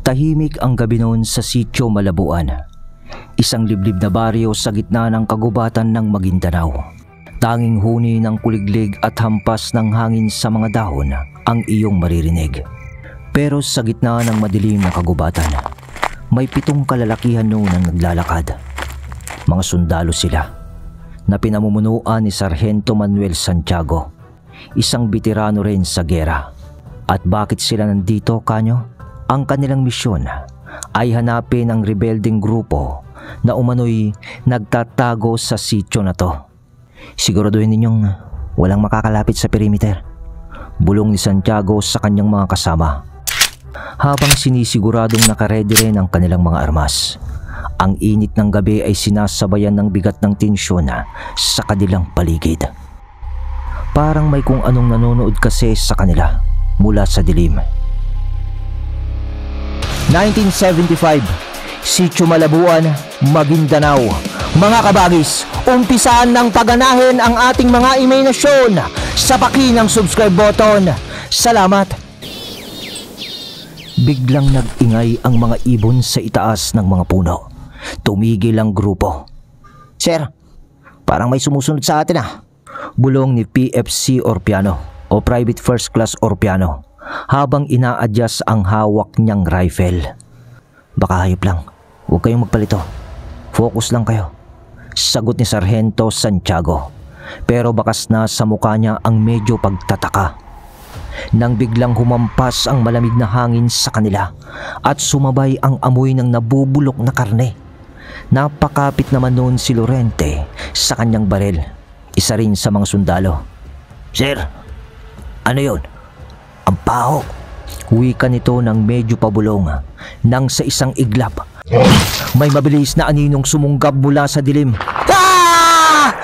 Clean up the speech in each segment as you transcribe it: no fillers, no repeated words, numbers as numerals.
Tahimik ang gabi noon sa Sitio Malabuan. Isang liblib na baryo sa gitna ng kagubatan ng Maguindanao. Tanging huni ng kuliglig at hampas ng hangin sa mga dahon ang iyong maririnig. Pero sa gitna ng madilim na kagubatan, may 7 kalalakihan noon ang naglalakad. Mga sundalo sila na pinamumunuan ni Sargento Manuel Santiago, isang veterano rin sa giyera. At bakit sila nandito, Kanyo? Ang kanilang misyon ay hanapin ang rebelding grupo na umano'y nagtatago sa sitio na to. Siguraduhin ninyong walang makakalapit sa perimeter, bulong ni Santiago sa kanyang mga kasama. Habang sinisiguradong nakaredy rin ang kanilang mga armas, ang init ng gabi ay sinasabayan ng bigat ng tensyon sa kanilang paligid. Parang may kung anong nanonood kasi sa kanila mula sa dilim. 1975, Sitio Malabuan, Maguindanao. Mga kabagis, umpisaan ng paganahin ang ating mga imahinasyon sa paki ng subscribe button. Salamat! Biglang nag-ingay ang mga ibon sa itaas ng mga puno. Tumigil ang grupo. Sir, parang may sumusunod sa atin bulong ni PFC Orpiano o Private First Class Orpiano habang ina-adjust ang hawak niyang rifle. Baka hayop lang, huwag kayong magpalito. Focus lang kayo, sagot ni Sargento Santiago. Pero bakas na sa mukha niya ang medyo pagtataka nang biglang humampas ang malamig na hangin sa kanila at sumabay ang amoy ng nabubulok na karne. Napakapit naman noon si Lorente sa kanyang baril, isa rin sa mga sundalo. Sir, ano yun? Ang baho, wika nito ng medyo pabulong nang sa isang iglap may mabilis na aninong sumunggab mula sa dilim. Ah!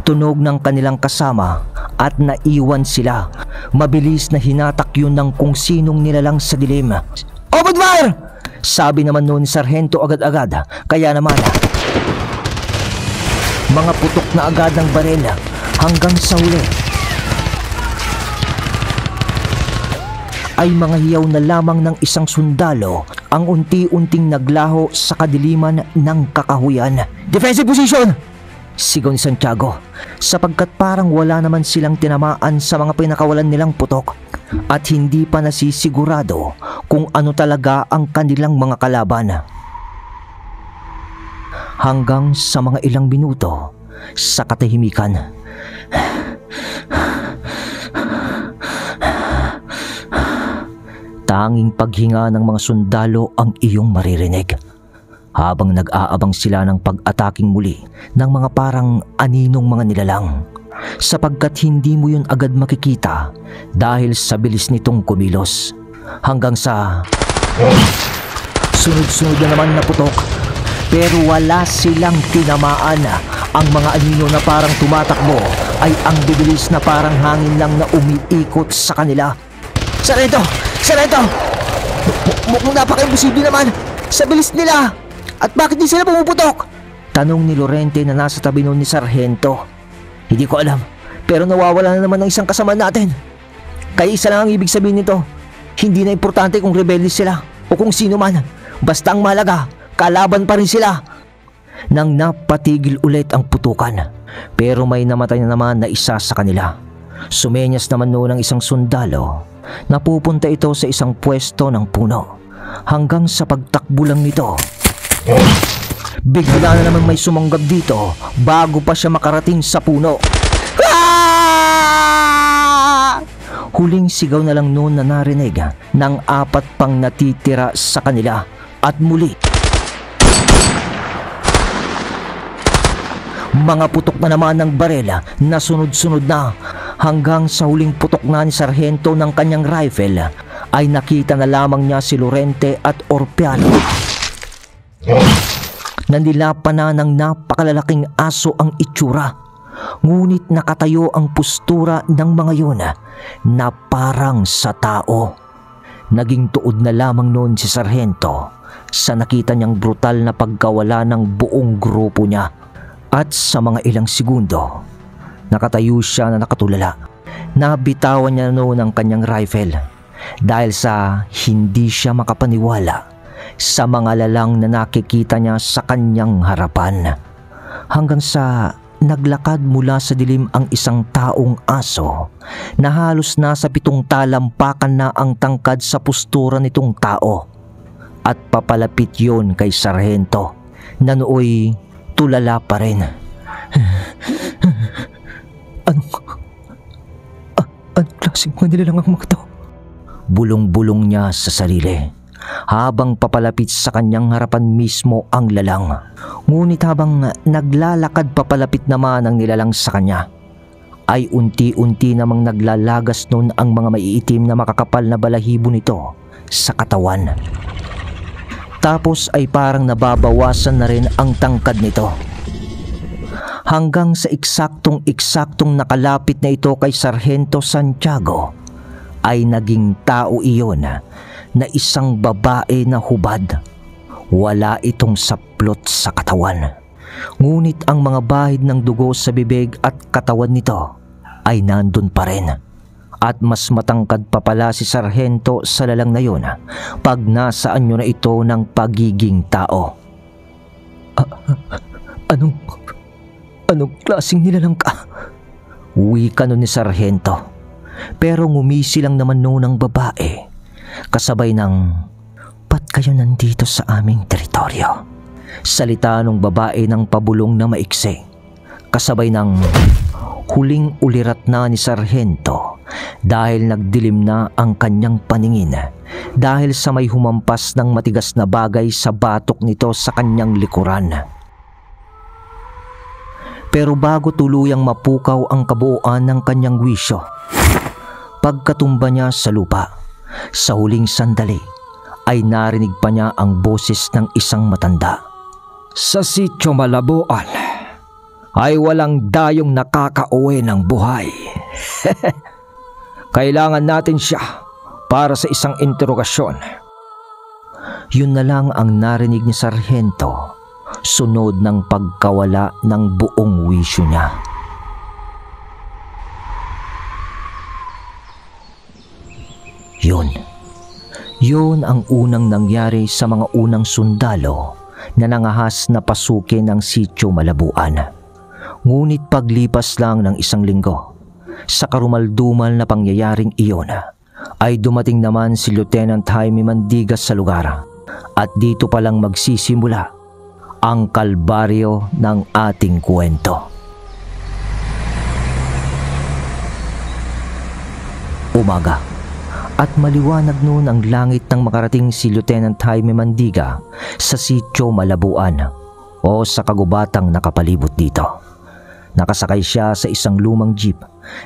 Tunog ng kanilang kasama at naiwan sila. Mabilis na hinatak yun ng kung sinong nilalang sa dilim. Open fire! Sabi naman noon ni Sargento agad-agad. Kaya naman mga putok na agad ng baril hanggang sa huli ay mga hiyaw na lamang ng isang sundalo ang unti-unting naglaho sa kadiliman ng kakahuyan. Defensive position! Sigaw ni Santiago, sapagkat parang wala naman silang tinamaan sa mga pinakawalan nilang putok at hindi pa nasisigurado kung ano talaga ang kanilang mga kalaban. Hanggang sa mga ilang minuto sa katahimikan, tanging paghinga ng mga sundalo ang iyong maririnig habang nag-aabang sila ng pag-ataking muli ng mga parang aninong mga nilalang, sapagkat hindi mo yun agad makikita dahil sa bilis nitong kumilos. Hanggang sa sunod-sunod na naman na putok, pero wala silang tinamaan. Ang mga anino na parang tumatakbo ay ang bibilis na parang hangin lang na umiikot sa kanila. Sargento! Sargento! Mukhang napaka-imposible naman sa bilis nila. At bakit di sila pumuputok? Tanong ni Lorente na nasa tabi noon ni Sargento. Hindi ko alam, pero nawawala na naman ng isang kasama natin. Kaya isa lang ang ibig sabihin nito. Hindi na importante kung rebelde sila o kung sino man. Basta ang mahalaga, kalaban pa rin sila. Nang napatigil ulit ang putukan, pero may namatay na naman na isa sa kanila. Sumenyas naman noon ang isang sundalo. Napupunta ito sa isang pwesto ng puno. Hanggang sa pagtakbo lang nito, bigla na naman may sumanggab dito bago pa siya makarating sa puno. Ah! Huling sigaw na lang noon na narinig ng 4 pang natitira sa kanila. At muli, mga putok na naman ng barela na sunod-sunod na, hanggang sa huling putok na ni Sargento ng kanyang rifle ay nakita na lamang niya si Lorente at Orpiano. Nandilapan na ng napakalalaking aso ang itsura, ngunit nakatayo ang postura ng mga yun na parang sa tao. Naging tuod na lamang noon si Sargento sa nakita niyang brutal na pagkawala ng buong grupo niya. At sa mga ilang segundo, nakatayo siya na nakatulala. Nabitawan niya noon ang kanyang rifle dahil sa hindi siya makapaniwala sa mga lalang na nakikita niya sa kanyang harapan. Hanggang sa naglakad mula sa dilim ang isang taong aso na halos nasa 7 talampakan na ang tangkad sa postura nitong tao. At papalapit yon kay Sarhento na nooy tulala pa rin. Anong klaseng Manila lang ang mga to? Bulong-bulong niya sa sarili habang papalapit sa kanyang harapan mismo ang lalang. Ngunit habang naglalakad papalapit naman ang nilalang sa kanya, ay unti-unti namang naglalagas nun ang mga maiitim na makakapal na balahibo nito sa katawan. Tapos ay parang nababawasan na rin ang tangkad nito. Hanggang sa eksaktong nakalapit na ito kay Sargento Santiago, ay naging tao iyon na isang babae na hubad. Wala itong saplot sa katawan. Ngunit ang mga bahid ng dugo sa bibig at katawan nito ay nandun pa rin. At mas matangkad pa pala si Sargento sa lalang na yun pag nasa anyo na ito ng pagiging tao. Anong klaseng nilalang ka? Wika nun ni Sargento. Pero ngumisi lang naman noon ang babae, kasabay ng, "Ba't kayo nandito sa aming teritoryo?" Salita ng babae ng pabulong na maiksi, kasabay ng huling ulirat na ni Sargento dahil nagdilim na ang kanyang paningin dahil sa may humampas ng matigas na bagay sa batok nito sa kanyang likuran. Pero bago tuluyang mapukaw ang kabuuan ng kanyang wisyo, pagkatumba niya sa lupa, sa huling sandali ay narinig pa niya ang boses ng isang matanda. "Sa Sitio Malabuan ay walang dayong nakakauwi ng buhay. Kailangan natin siya para sa isang interogasyon." Yun na lang ang narinig ni Sargento, sunod ng pagkawala ng buong wisyo niya. Yun ang unang nangyari sa mga unang sundalo na nangahas na pasukin ang Sitio Malabuan. Ngunit paglipas lang ng 1 linggo, sa karumaldumal na pangyayaring iyon, ay dumating naman si Lieutenant Jaime Mandigas sa lugar. At dito palang magsisimula ang kalbaryo ng ating kwento. Umaga, at maliwanag noon ang langit nang makarating si Lieutenant Jaime Mandiga sa Sitio Malabuan o sa kagubatang nakapalibot dito. Nakasakay siya sa isang lumang jeep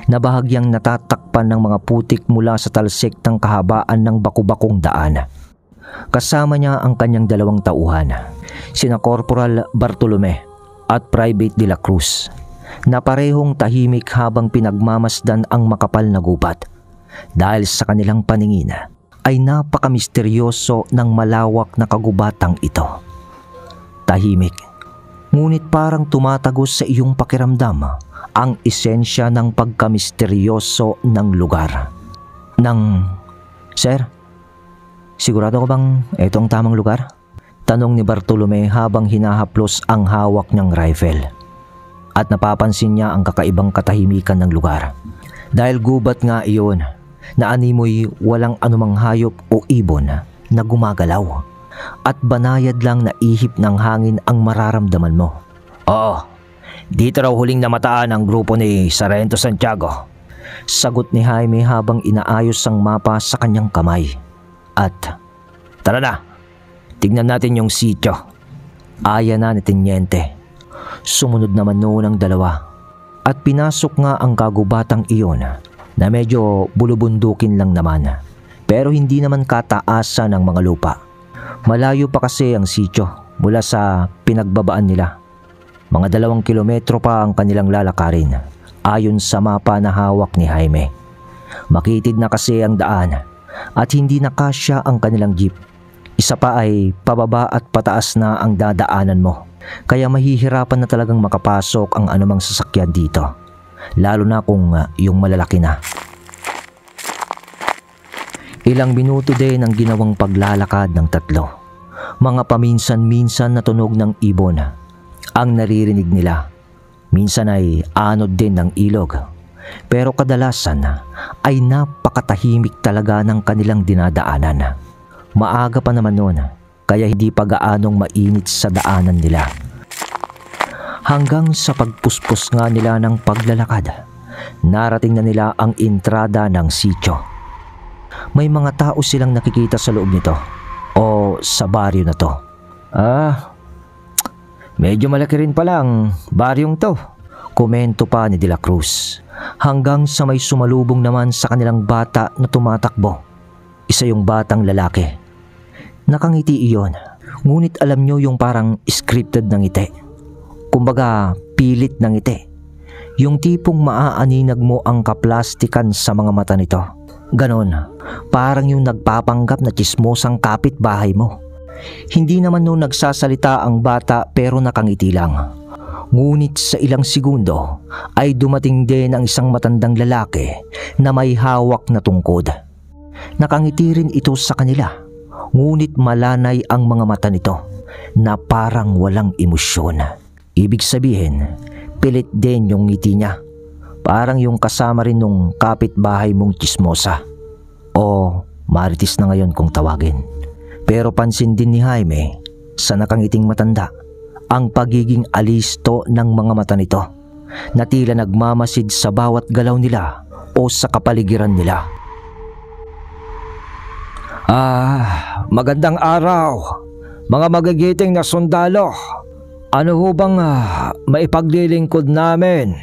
na bahagyang natatakpan ng mga putik mula sa talsik ng kahabaan ng baku-bakong daan. Kasama niya ang kanyang 2 tauhan, sina Corporal Bartolome at Private de la Cruz, na parehong tahimik habang pinagmamasdan ang makapal na gubat. Dahil sa kanilang paningin ay napakamisteryoso ng malawak na kagubatang ito. Tahimik, ngunit parang tumatagos sa iyong pakiramdam ang esensya ng pagkamisteryoso ng lugar. "Sir, sigurado ka bang ito ang tamang lugar?" Tanong ni Bartolome habang hinahaplos ang hawak niyang rifle. At napapansin niya ang kakaibang katahimikan ng lugar. Dahil gubat nga iyon na animoy walang anumang hayop o ibon na gumagalaw. At banayad lang na ihip ng hangin ang mararamdaman mo. "Oo, dito raw huling namataan ang grupo ni Sargento Santiago," sagot ni Jaime habang inaayos ang mapa sa kanyang kamay. At, "Tara na, tignan natin yung sityo." Aya na ni Teniente. Sumunod naman noon ang 2 at pinasok nga ang kagubatang iyon na medyo bulubundukin lang naman, pero hindi naman kataasan ng mga lupa. Malayo pa kasi ang sityo mula sa pinagbabaan nila. Mga 2 kilometro pa ang kanilang lalakarin ayon sa mapa na hawak ni Jaime. Makitid na kasi ang daan at hindi na kasya ang kanilang jeep. Isa pa ay pababa at pataas na ang dadaanan mo, kaya mahihirapan na talagang makapasok ang anumang sasakyan dito, lalo na kung yung malalaki na. Ilang minuto din ang ginawang paglalakad ng 3. Mga paminsan-minsan na tunog ng ibon ang naririnig nila. Minsan ay anod din ng ilog. Pero kadalasan ay napakatahimik talaga ng kanilang dinadaanan. Maaga pa naman noon, kaya hindi pa gaanong mainit sa daanan nila. Hanggang sa pagpuspos nga nila ng paglalakad, narating na nila ang entrada ng sitio. May mga tao silang nakikita sa loob nito o sa baryo na to. Medyo malaki rin pala ang baryong to, komento pa ni De La Cruz. Hanggang sa may sumalubong naman sa kanilang bata na tumatakbo. Isa yung batang lalaki. Nakangiti iyon, ngunit alam nyo yung parang scripted na ngiti. Kumbaga, pilit na ngiti. Yung tipong maaaninag mo ang kaplastikan sa mga mata nito. Ganon, parang yung nagpapanggap na tsismosang kapitbahay mo. Hindi naman nung nagsasalita ang bata pero nakangiti lang. Ngunit sa ilang segundo ay dumating din ang isang matandang lalaki na may hawak na tungkod. Nakangiti rin ito sa kanila, ngunit malanay ang mga mata nito na parang walang emosyon. Ibig sabihin, pilit din yung ngiti niya. Parang yung kasama rin nung kapitbahay mong tsismosa. O marites na ngayon kung tawagin. Pero pansin din ni Jaime sa nakangiting matanda ang pagiging alisto ng mga mata nito na tila nagmamasid sa bawat galaw nila o sa kapaligiran nila. Magandang araw, mga magigiting na sundalo. Ano ho bang maipaglilingkod namin?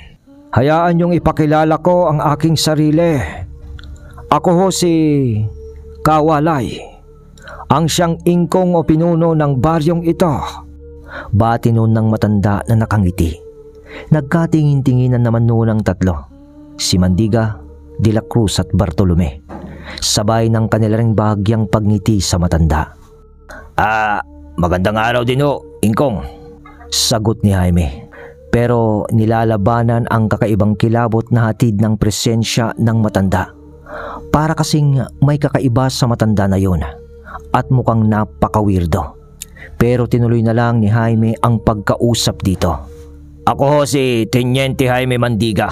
Hayaan niyong ipakilala ko ang aking sarili. Ako ho si Kawalay, ang siyang ingkong o pinuno ng baryong ito. Bati noon ng matanda na nakangiti. Nagkatingin-tinginan naman noon ang tatlo, si Mandiga, De La Cruz at Bartolome, sabay ng kanilang bahagyang pagngiti sa matanda. Magandang araw din ho, ingkong, sagot ni Jaime. Pero nilalabanan ang kakaibang kilabot na hatid ng presensya ng matanda. Para kasing may kakaiba sa matanda na yon at mukhang napaka-weirdo. Pero tinuloy na lang ni Jaime ang pagkausap dito. Ako ho si Teniente Jaime Mandiga.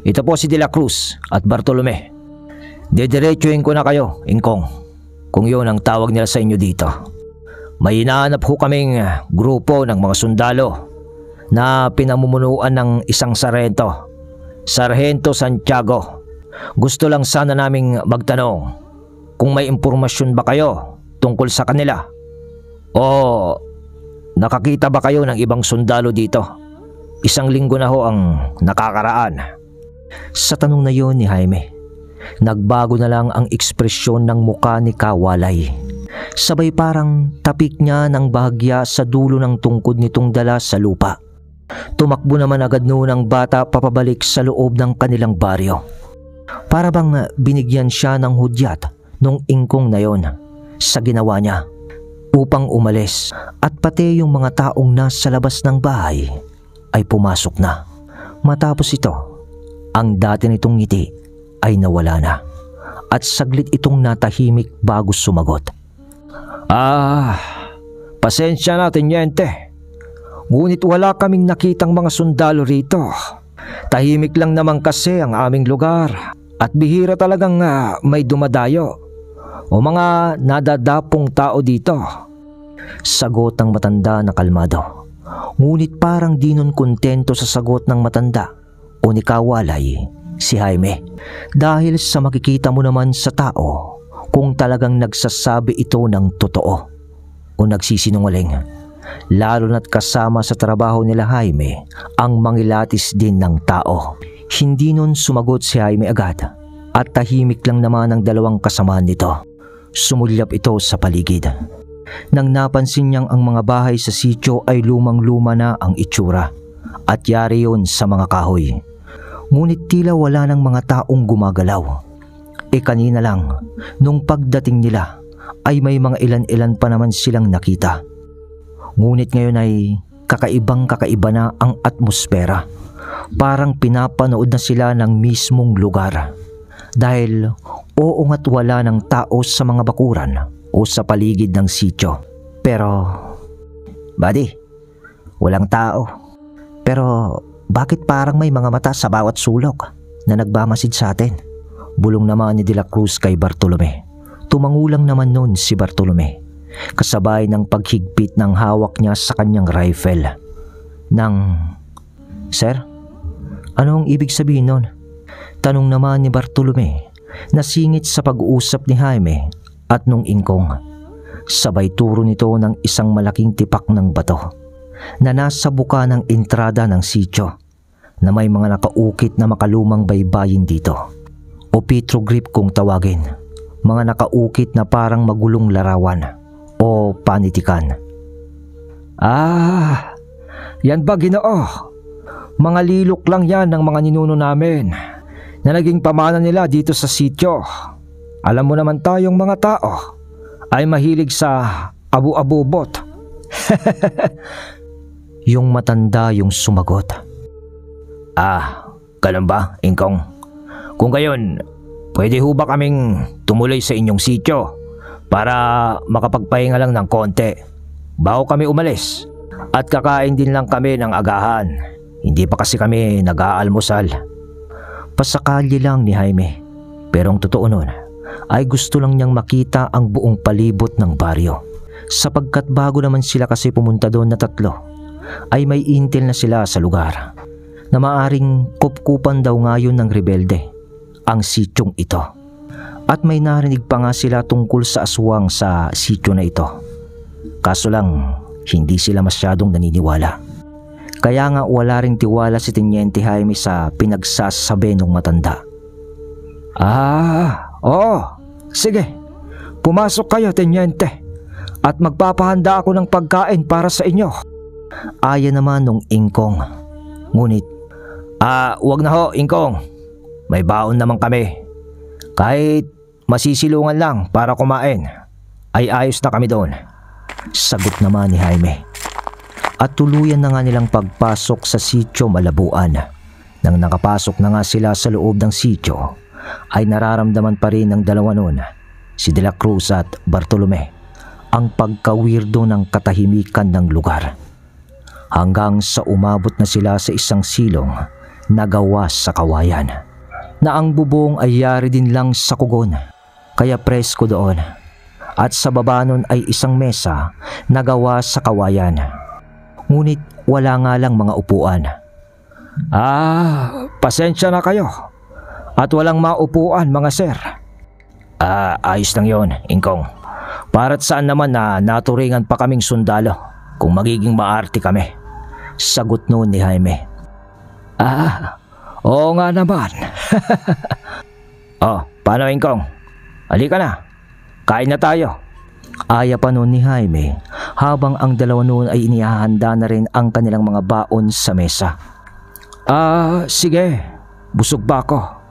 Ito po si De La Cruz at Bartolome. Didiretsuhin ko na kayo, ingkong, kung yun ang tawag nila sa inyo dito. May hinahanap ho kaming grupo ng mga sundalo na pinamumunuan ng isang Sargento Santiago. Gusto lang sana naming magtanong kung may impormasyon ba kayo tungkol sa kanila o nakakita ba kayo ng ibang sundalo dito. 1 linggo na ho ang nakakaraan. Sa tanong na yon ni Jaime, nagbago na lang ang ekspresyon ng muka ni Kawalay. Sabay parang tapik niya ng bahagya sa dulo ng tungkod nitong dala sa lupa. Tumakbo naman agad noon ang bata papabalik sa loob ng kanilang baryo. Para bang binigyan siya ng hudyat nung ingkong na yon sa ginawa niya upang umalis, at pati yung mga taong nasa labas ng bahay ay pumasok na. Matapos ito, ang dati nitong ngiti ay nawala na at saglit itong natahimik bago sumagot. Pasensya na, Teniente. Ngunit wala kaming nakitang mga sundalo rito. Tahimik lang naman kasi ang aming lugar at bihira talagang may dumadayo o mga nadadapong tao dito. Sagot ng matanda na kalmado. Ngunit parang di nun kontento sa sagot ng matanda o ni Kawalay si Jaime, dahil sa makikita mo naman sa tao kung talagang nagsasabi ito ng totoo o nagsisinungaling. Lalo na't kasama sa trabaho nila Jaime ang mangilatis din ng tao. Hindi nun sumagot si Jaime agad at tahimik lang naman ang dalawang kasamaan nito. Sumulyap ito sa paligid. Nang napansin niyang ang mga bahay sa sitio ay lumang-luma na ang itsura at yari yun sa mga kahoy. Ngunit tila wala ng mga taong gumagalaw. Kanina lang, nung pagdating nila, ay may mga ilan-ilan pa naman silang nakita. Ngunit ngayon ay kakaiba na ang atmosfera. Parang pinapanood na sila ng mismong lugar. Dahil oo nga't wala ng tao sa mga bakuran o sa paligid ng sitio. Pero, buddy, walang tao. Pero bakit parang may mga mata sa bawat sulok na nagbamasid sa atin? Bulong naman ni De La Cruz kay Bartolome. Tumangulang naman nun si Bartolome, kasabay ng paghigpit ng hawak niya sa kanyang rifle. Sir, anong ibig sabihin nun? Tanong naman ni Bartolome, nasingit sa pag-uusap ni Jaime at nung ingkong. Sabay turo nito ng isang malaking tipak ng bato na nasa buka ng entrada ng sitio na may mga nakaukit na makalumang baybayin dito, o petroglyph kung tawagin, mga nakaukit na parang magulong larawan o panitikan. Yan ba, Ginoo? Mga lilok lang yan ng mga ninuno namin na naging pamana nila dito sa sitio. Alam mo naman tayong mga tao ay mahilig sa abu-abubot. Yung matanda yung sumagot. Ganun ba, Ingkong? Kung gayon, pwede ho ba kaming tumuloy sa inyong sitio para makapagpahinga lang ng konti bago kami umalis? At kakain din lang kami ng agahan. Hindi pa kasi kami nag-aalmusal. Pasakali lang ni Jaime, pero ang totoo nun ay gusto lang niyang makita ang buong palibot ng baryo, sapagkat bago naman sila kasi pumunta doon na tatlo ay may intel na sila sa lugar na maaring kupkupan daw ngayon ng rebelde ang sityong ito, at may narinig pa nga sila tungkol sa aswang sa sityo na ito. Kaso lang hindi sila masyadong naniniwala, kaya nga wala ring tiwala si Teniente Jaime sa pinagsasabi ng matanda. Sige, pumasok kayo, Teniente, at magpapahanda ako ng pagkain para sa inyo. Aya naman nung ingkong. Ngunit, wag na ho, Ingkong. May baon naman kami. Kahit masisilungan lang para kumain, ay ayos na kami doon. Sagot naman ni Jaime. At tuluyan na nga nilang pagpasok sa sitio Malabuan. Nang nakapasok na nga sila sa loob ng sitio, ay nararamdaman pa rin ng dalawa noon, si De La Cruz at Bartolome, ang pagkawirdo ng katahimikan ng lugar. Hanggang sa umabot na sila sa isang silong na gawa sa kawayan, na ang bubong ay yari din lang sa kugon, kaya presko doon. At sa baba nun ay isang mesa na gawa sa kawayan, ngunit wala nga lang mga upuan. Pasensya na kayo at walang maupuan, mga sir. Ayos lang yon, Ingkong. Para't saan naman na naturingan pa kaming sundalo kung magiging maarte kami. Sagot noon ni Jaime. Oo nga naman. Paano, Ingkong? Halika na, kain na tayo. Aya pa noon ni Jaime, habang ang dalawa noon ay inihahanda na rin ang kanilang mga baon sa mesa. Sige, busog ba ako?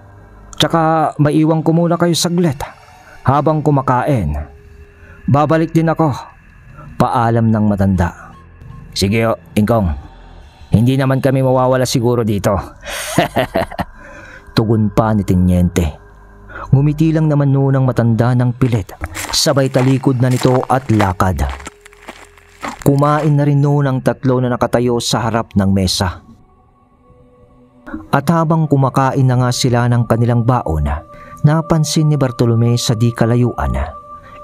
Tsaka maiwan ko muna kayo saglit habang kumakain. Babalik din ako. Paalam ng matanda. Sige, Ingkong. Hindi naman kami mawawala siguro dito. Tugon pa ni Teniente. Ngumiti lang naman noon ang matanda ng pilit, sabay talikod na nito at lakad. Kumain na rin noon ang tatlo na nakatayo sa harap ng mesa. At habang kumakain na nga sila ng kanilang baon, napansin ni Bartolome sa di kalayuan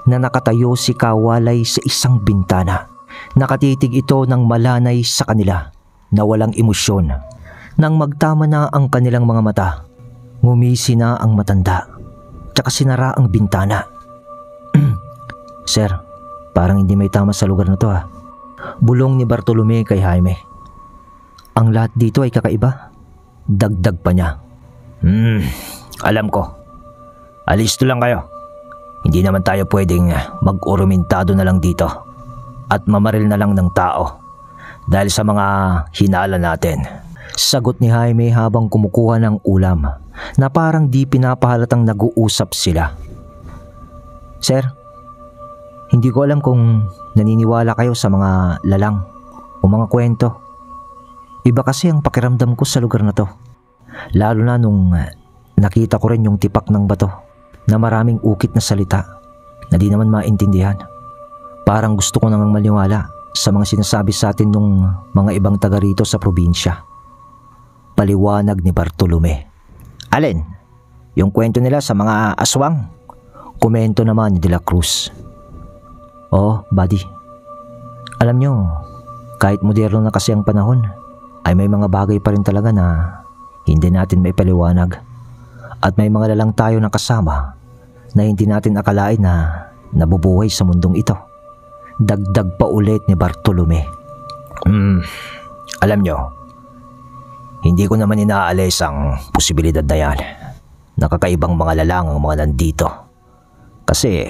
na nakatayo si Kawalay sa isang bintana. Nakatitig ito ng malanay sa kanila na walang emosyon. Nang magtama na ang kanilang mga mata, ngumisi na ang matanda, tsaka sinara ang bintana. Sir, parang hindi may tama sa lugar na to Bulong ni Bartolome kay Jaime. Ang lahat dito ay kakaiba. Dagdag pa niya. Alam ko. Alisto lang kayo. Hindi naman tayo pwedeng mag-urumentado na lang dito at mamaril na lang ng tao dahil sa mga hinala natin. Sagot ni Jaime habang kumukuha ng ulam na parang di pinapahalatang nag-uusap sila. Sir, hindi ko alam kung naniniwala kayo sa mga lalang o mga kwento. Iba kasi ang pakiramdam ko sa lugar na to. Lalo na nung nakita ko rin yung tipak ng bato na maraming ukit na salita na di naman maintindihan. Parang gusto ko nang maniwala sa mga sinasabi sa atin nung mga ibang taga rito sa probinsya. Paliwanag ni Bartolome. Alin? Yung kwento nila sa mga aswang? Komento naman ni De La Cruz. Oh, buddy. Alam nyo, kahit moderno na kasi ang panahon, ay may mga bagay pa rin talaga na hindi natin maipaliwanag. At may mga lalang tayo na kasama na hindi natin akalain na nabubuhay sa mundong ito. Dagdag pa ulit ni Bartolome. Alam nyo, hindi ko naman inaalis ang posibilidad na yan. Nakakaibang mga lalang ang mga nandito. Kasi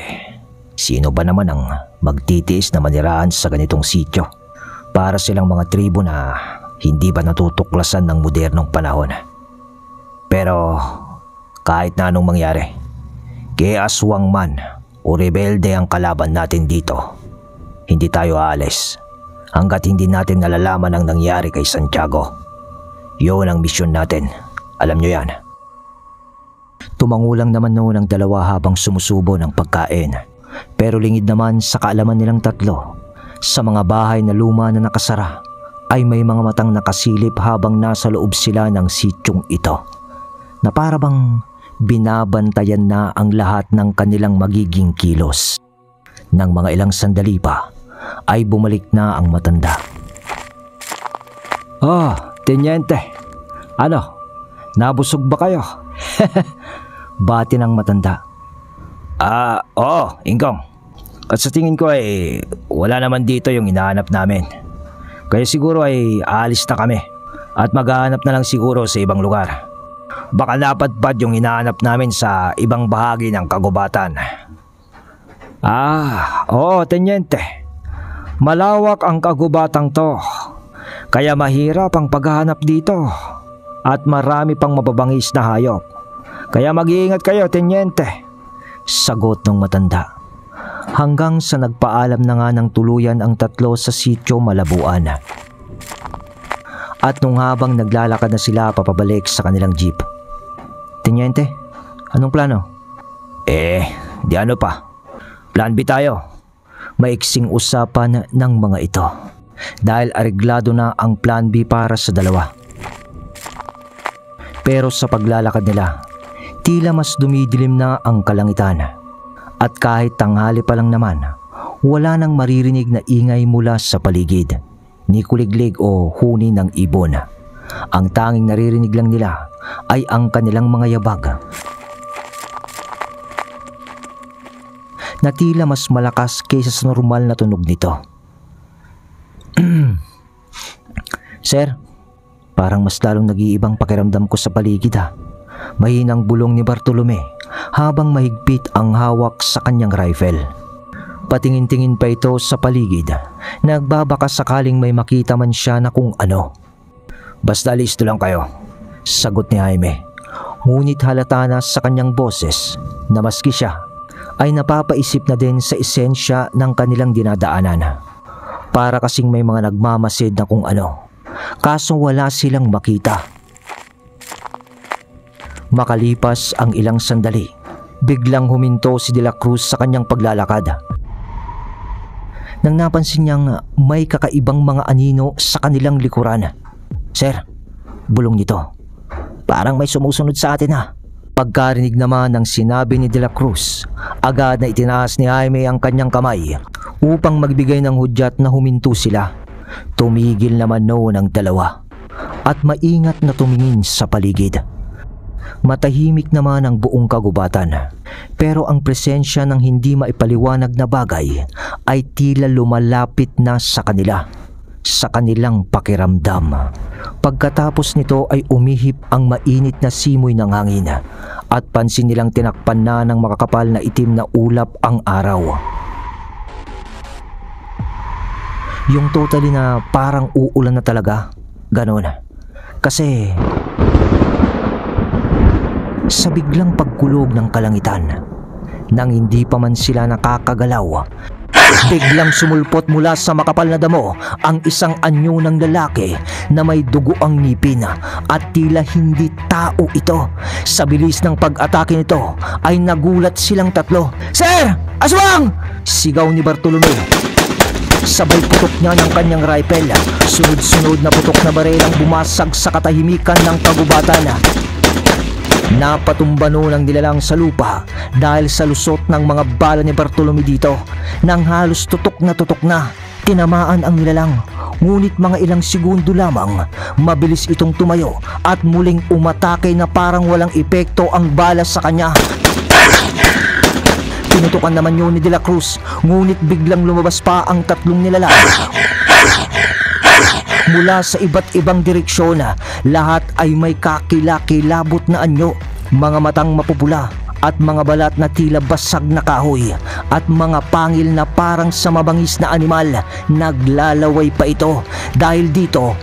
sino ba naman ang magtitiis na manirahan sa ganitong sityo? Para silang mga tribo na hindi ba natutuklasan ng modernong panahon. Pero kahit na anong mangyari, kaya aswang man o rebelde ang kalaban natin dito, hindi tayo aalis hanggat hindi natin nalalaman ang nangyari kay Santiago. Yun ang misyon natin. Alam nyo yan. Tumangulang naman noon ang dalawa habang sumusubo ng pagkain. Pero lingid naman sa kaalaman nilang tatlo, sa mga bahay na luma na nakasara ay may mga matang nakasilip habang nasa loob sila ng sityong ito, na para bang binabantayan na ang lahat ng kanilang magiging kilos. Nang mga ilang sandali pa ay bumalik na ang matanda. Oh, Tenyente, ano? Nabusog ba kayo? Bati ng matanda. Oo, Ingkong. At sa tingin ko ay wala naman dito yung hinahanap namin. Kaya siguro ay aalis na kami at maghahanap na lang siguro sa ibang lugar. Baka napadpad yung hinahanap namin sa ibang bahagi ng kagubatan. Oo, Tenyente. Malawak ang kagubatang to. Kaya mahirap ang paghahanap dito. At marami pang mababangis na hayop. Kaya mag-iingat kayo, Tenyente. Sagot ng matanda. Hanggang sa nagpaalam na nga ng tuluyan ang tatlo sa sitio Malabuan. At nung habang naglalakad na sila papabalik sa kanilang jeep. Tenyente, anong plano? Di ano pa. Plan B tayo. Maiksing usapan ng mga ito. Dahil areglado na ang plan B para sa dalawa. Pero sa paglalakad nila, tila mas dumidilim na ang kalangitan. At kahit tanghali pa lang naman, wala nang maririnig na ingay mula sa paligid, ni kuliglig o huni ng ibon. Ang tanging naririnig lang nila ay ang kanilang mga yabag, na tila mas malakas kaysa sa normal na tunog nito. Sir, parang mas lalong nag-iibang pakiramdam ko sa paligid ha. Mahinang bulong ni Bartolome habang mahigpit ang hawak sa kanyang rifle. Patingin-tingin pa ito sa paligid, nagbabaka sakaling may makita man siya na kung ano. Basta listo lang kayo, sagot ni Jaime. Ngunit halata na sa kanyang boses na maski siya ay napapaisip na din sa esensya ng kanilang dinadaanan. Para kasing may mga nagmamasid na kung ano, kaso wala silang makita. Makalipas ang ilang sandali, biglang huminto si De La Cruz sa kanyang paglalakad. Nang napansin niyang may kakaibang mga anino sa kanilang likuran. Sir, bulong nito. Parang may sumusunod sa atin ha. Pagkarinig naman ng sinabi ni De La Cruz, agad na itinaas ni Jaime ang kanyang kamay upang magbigay ng hudyat na huminto sila. Tumigil naman noon ang dalawa at maingat na tumingin sa paligid. Matahimik naman ang buong kagubatan, pero ang presensya ng hindi maipaliwanag na bagay ay tila lumalapit na sa kanila, sa kanilang pakiramdam. Pagkatapos nito ay umihip ang mainit na simoy ng hangin at pansin nilang tinakpan na ng makakapal na itim na ulap ang araw. Yung totally na parang uulan na talaga, ganon. Kasi sa biglang pagkulog ng kalangitan, nang hindi pa man sila nakakagalaw, Biglang sumulpot mula sa makapal na damo ang isang anyo ng lalaki na may dugo ang ngipin at tila hindi tao ito. Sa bilis ng pag-atake nito ay nagulat silang tatlo. "Sir! Aswang!" sigaw ni Bartolome. Sabay putok niya ng kanyang rifle. Sunod-sunod na putok na baril ang bumasag sa katahimikan ng kagubatan. Napatumba noon ang nilalang sa lupa dahil sa lusot ng mga bala ni Bartolome dito. Nang halos tutok na, tinamaan ang nilalang. Ngunit mga ilang segundo lamang, mabilis itong tumayo at muling umatake na parang walang epekto ang bala sa kanya. Pinutukan naman yun ni De La Cruz, ngunit biglang lumabas pa ang tatlong nilalang. Mula sa iba't ibang direksyon, lahat ay may kakilakilabot na anyo, mga matang mapupula at mga balat na tila basag na kahoy at mga pangil na parang sa mabangis na animal. Naglalaway pa ito dahil dito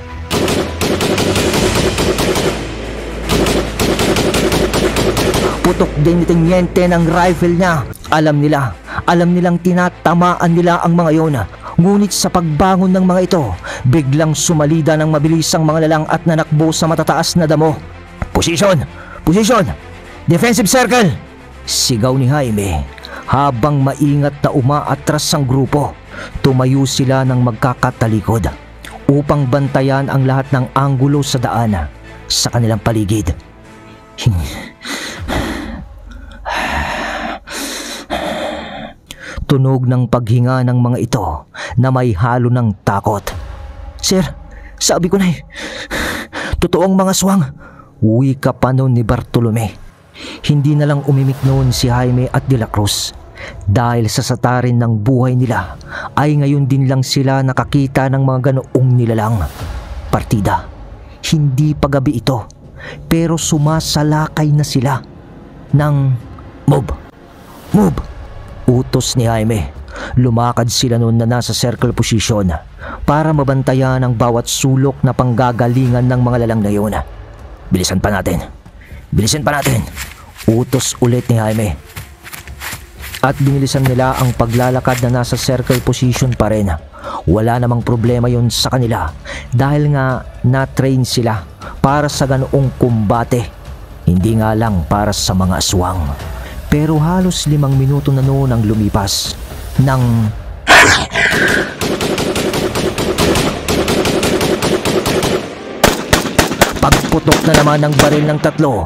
putok din ni Teniente ng rifle niya. Alam nilang tinatamaan nila ang mga yon. Ngunit sa pagbangon ng mga ito, biglang sumalida ng mabilis ang mga lalang at nanakbo sa matataas na damo. "Position! Position! Defensive circle!" sigaw ni Jaime. Habang maingat na umaatras ang grupo, tumayo sila ng magkakatalikod upang bantayan ang lahat ng anggulo sa daan sa kanilang paligid. Tunog ng paghinga ng mga ito na may halo ng takot. "Sir, sabi ko na totoong mga aswang," wika pa noon ni Bartolome. Hindi na lang umimik noon si Jaime at De La Cruz. Dahil sa satarin ng buhay nila, ay ngayon din lang sila nakakita ng mga ganoong nilalang. Partida. Hindi paggabi ito, pero sumasalakay na sila ng "Move! Move!" utos ni Jaime. Lumakad sila noon na nasa circle position para mabantayan ang bawat sulok na panggagalingan ng mga lalang na yun. Bilisan pa natin, utos ulit ni Jaime. At binilisan nila ang paglalakad na nasa circle position pa rin. Wala namang problema yon sa kanila dahil nga na-train sila para sa ganoong kumbate, hindi nga lang para sa mga aswang. Pero halos 5 minuto na noon ang lumipas nang pagputok na naman ng baril ng tatlo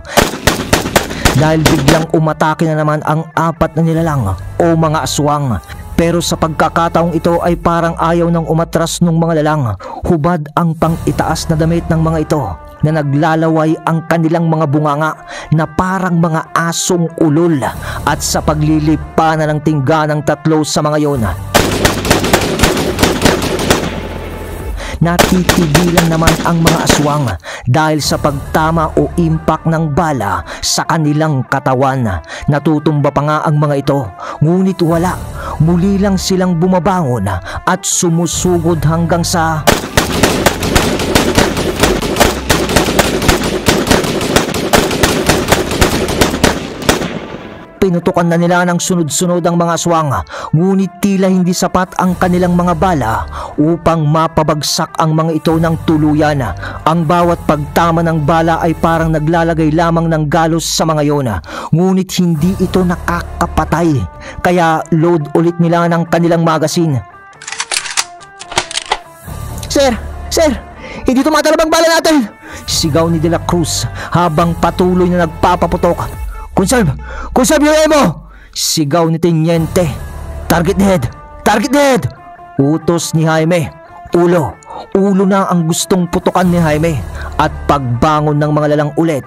dahil biglang umatake na naman ang 4 na nilalang o mga aswang. Pero sa pagkakataong ito ay parang ayaw ng umatras ng mga lalang. Hubad ang pang-itaas na damit ng mga ito na naglalaway ang kanilang mga bunganga na parang mga asong ulol. At sa paglilipa na ng tingga ng tatlo sa mga yon, natitigilan naman ang mga aswang dahil sa pagtama o impact ng bala sa kanilang katawan. Natutumba pa nga ang mga ito, ngunit wala. Muli lang silang bumabangon at sumusugod hanggang sa pinutukan na nila ng sunod-sunod ang mga aswang, ngunit tila hindi sapat ang kanilang mga bala upang mapabagsak ang mga ito ng tuluyan. Ang bawat pagtama ng bala ay parang naglalagay lamang ng galos sa mga yon, ngunit hindi ito nakakapatay. Kaya load ulit nila ng kanilang magasin. Sir! Hindi tumatalab ang bala natin!" sigaw ni De La Cruz habang patuloy na nagpapaputok. Conserve yung emo!" sigaw ni Teniente. Target dead! Utos ni Jaime. Ulo na ang gustong putukan ni Jaime. At pagbangon ng mga lalang ulit,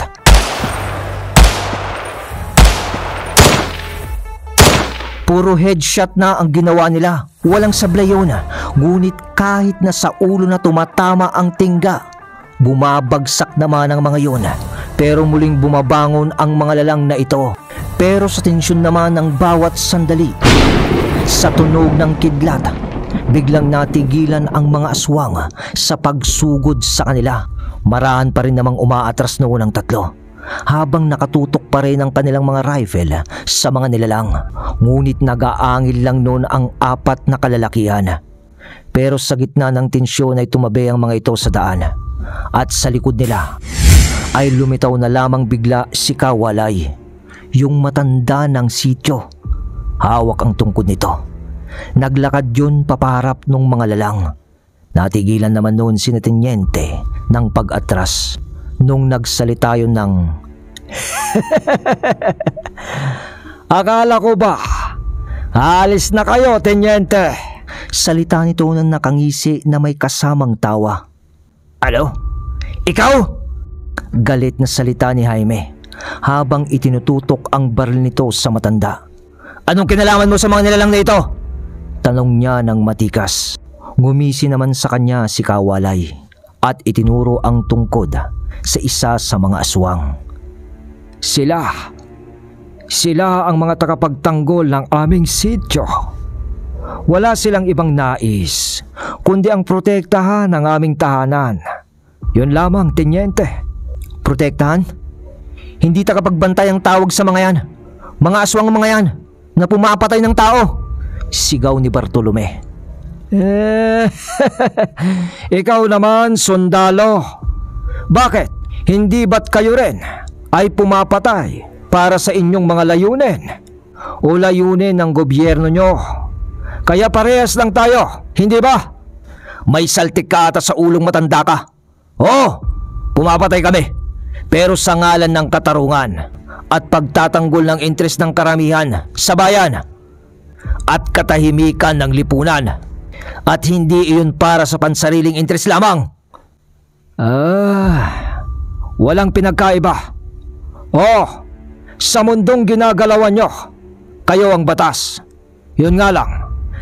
puro headshot na ang ginawa nila. Walang sablay yun. Ngunit kahit na sa ulo na tumatama ang tingga, bumabagsak naman ang mga yun. Pero muling bumabangon ang mga lalang na ito. Pero sa tensyon naman ng bawat sandali, sa tunog ng kidlat, biglang natigilan ang mga aswang sa pagsugod sa kanila. Marahan pa rin namang umaatras noon ang tatlo. habang nakatutok pa rin ang kanilang mga rifle sa mga nilalang. Ngunit nag-aangil lang noon ang 4 na kalalakihan. Pero sa gitna ng tensyon ay tumabi ang mga ito sa daan. At sa likod nila ay lumitaw na lamang bigla si Kawalay, yung matanda ng sityo. Hawak ang tungkod nito. Naglakad yun papaharap ng mga lalang. Natigilan naman noon si Teniente ng pag-atras nung nagsalita yun ng "Akala ko ba alis na kayo, Teniente?" Salita nito ng nakangisi na may kasamang tawa. "Ano? Ikaw?" Galit na salita ni Jaime habang itinututok ang baril nito sa matanda. "Anong kinalaman mo sa mga nilalang na ito?" Tanong niya ng matikas. Ngumisi naman sa kanya si Kawalay at itinuro ang tungkod sa isa sa mga aswang. Sila ang mga tagapagtanggol ng aming sityo. Wala silang ibang nais kundi ang protektahan ng aming tahanan. Yun lamang, Teniente." "Protektahan? Hindi tagapagbantay ang tawag sa mga yan. Mga aswang mga yan na pumapatay ng tao," sigaw ni Bartolome. Ikaw naman, sundalo. Bakit? Hindi ba't kayo rin ay pumapatay para sa inyong mga layunin o layunin ng gobyerno nyo? Kaya parehas lang tayo, hindi ba? May saltik ka ata sa ulong, matanda ka. Oo, pumapatay kami, pero sa ngalan ng katarungan at pagtatanggol ng interes ng karamihan sa bayan at katahimikan ng lipunan, at hindi iyon para sa pansariling interes lamang. Walang pinagkaiba. Sa mundong ginagalawan nyo, kayo ang batas. Yun nga lang,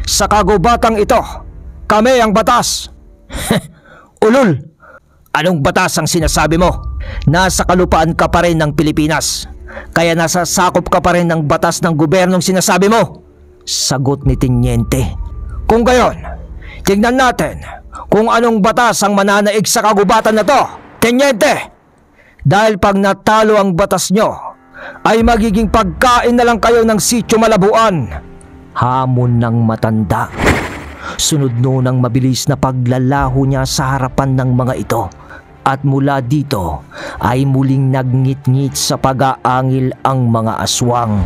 sa kagubatang ito, kami ang batas." "Ulol, anong batas ang sinasabi mo? Nasa kalupaan ka pa rin ng Pilipinas, kaya nasasakop ka pa rin ng batas ng gobyernong sinasabi mo," sagot ni Teniente. "Kung gayon, tignan natin kung anong batas ang mananaig sa kagubatan na to, Teniente. Dahil pag natalo ang batas nyo, ay magiging pagkain na lang kayo ng sityo Malabuan," hamon ng matanda. Sunod noon ang mabilis na paglalaho niya sa harapan ng mga ito. At mula dito ay muling nagngit-ngit sa pag-aangil ang mga aswang.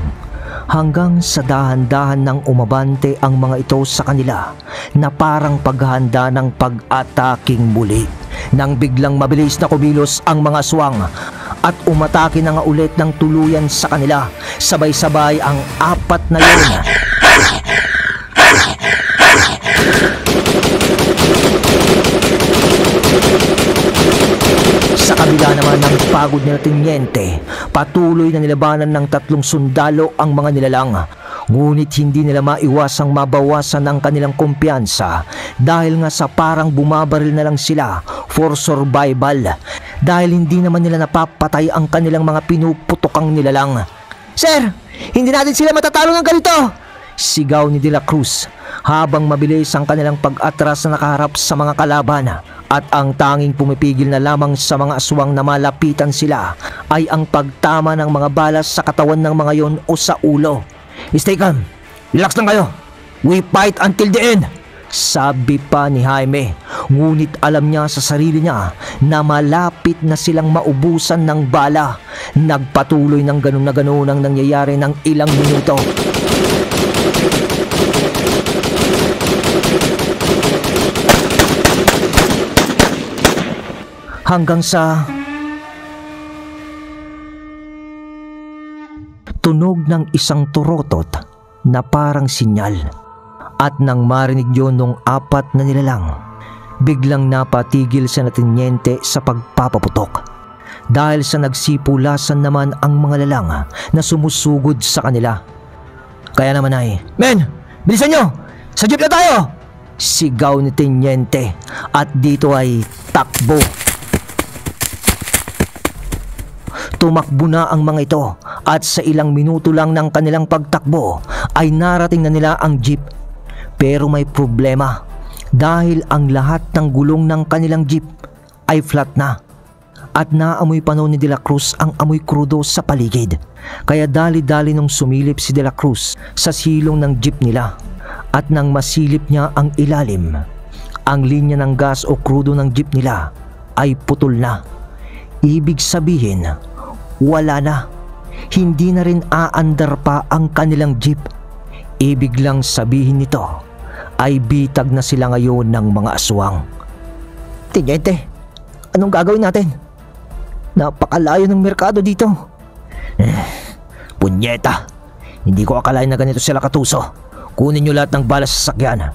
Hanggang sa dahan-dahan nang umabante ang mga ito sa kanila na parang paghahanda ng pag-ataking muli. Nang biglang mabilis na kumilos ang mga aswang at umatake na nga ulit ng tuluyan sa kanila, sabay-sabay ang 4 na yun. Sa kabila naman ng pagod nila Teniente, patuloy na nilabanan ng 3 sundalo ang mga nilalang. Ngunit hindi nila maiwasang mabawasan ang kanilang kumpiyansa dahil nga sa parang bumabaril na lang sila for survival, dahil hindi naman nila napapatay ang kanilang mga pinuputokang nilalang. "Sir, hindi natin sila matatalo ng ganito!" sigaw ni De La Cruz habang mabilis ang kanilang pag-atras na nakaharap sa mga kalaban. At ang tanging pumipigil na lamang sa mga aswang na malapitan sila ay ang pagtama ng mga balas sa katawan ng mga yon o sa ulo. "Stay calm, relax lang kayo. We fight until the end," sabi pa ni Jaime. Ngunit alam niya sa sarili niya na malapit na silang maubusan ng bala. Nagpatuloy ng ganun na ganun ang nangyayari ng ilang minuto. Hanggang sa tunog ng isang turotot na parang sinyal. At nang marinig yun ng 4 na nilalang, biglang napatigil sa Teniente sa pagpapaputok. Dahil sa nagsipulasan naman ang mga lalang na sumusugod sa kanila. Kaya naman ay, "Men, bilisan nyo! Sa jeep na tayo!" sigaw ni Teniente. At dito ay takbo. Tumakbo na ang mga ito at sa ilang minuto lang ng kanilang pagtakbo ay narating na nila ang jeep. Pero may problema dahil ang lahat ng gulong ng kanilang jeep ay flat na at naamoy pa noon ni De La Cruz ang amoy krudo sa paligid. Kaya dali-dali nung sumilip si De La Cruz sa silong ng jeep nila at nang masilip niya ang ilalim, ang linya ng gas o krudo ng jeep nila ay putol na. Ibig sabihin, wala na. Hindi na rin aandar pa ang kanilang jeep. Ibig lang sabihin nito ay bitag na sila ngayon ng mga aswang. Teniente, anong gagawin natin? Napakalayo ng merkado dito. Punyeta, hindi ko akalain na ganito sila katuso. Kunin nyo lahat ng balas sa sasakyan.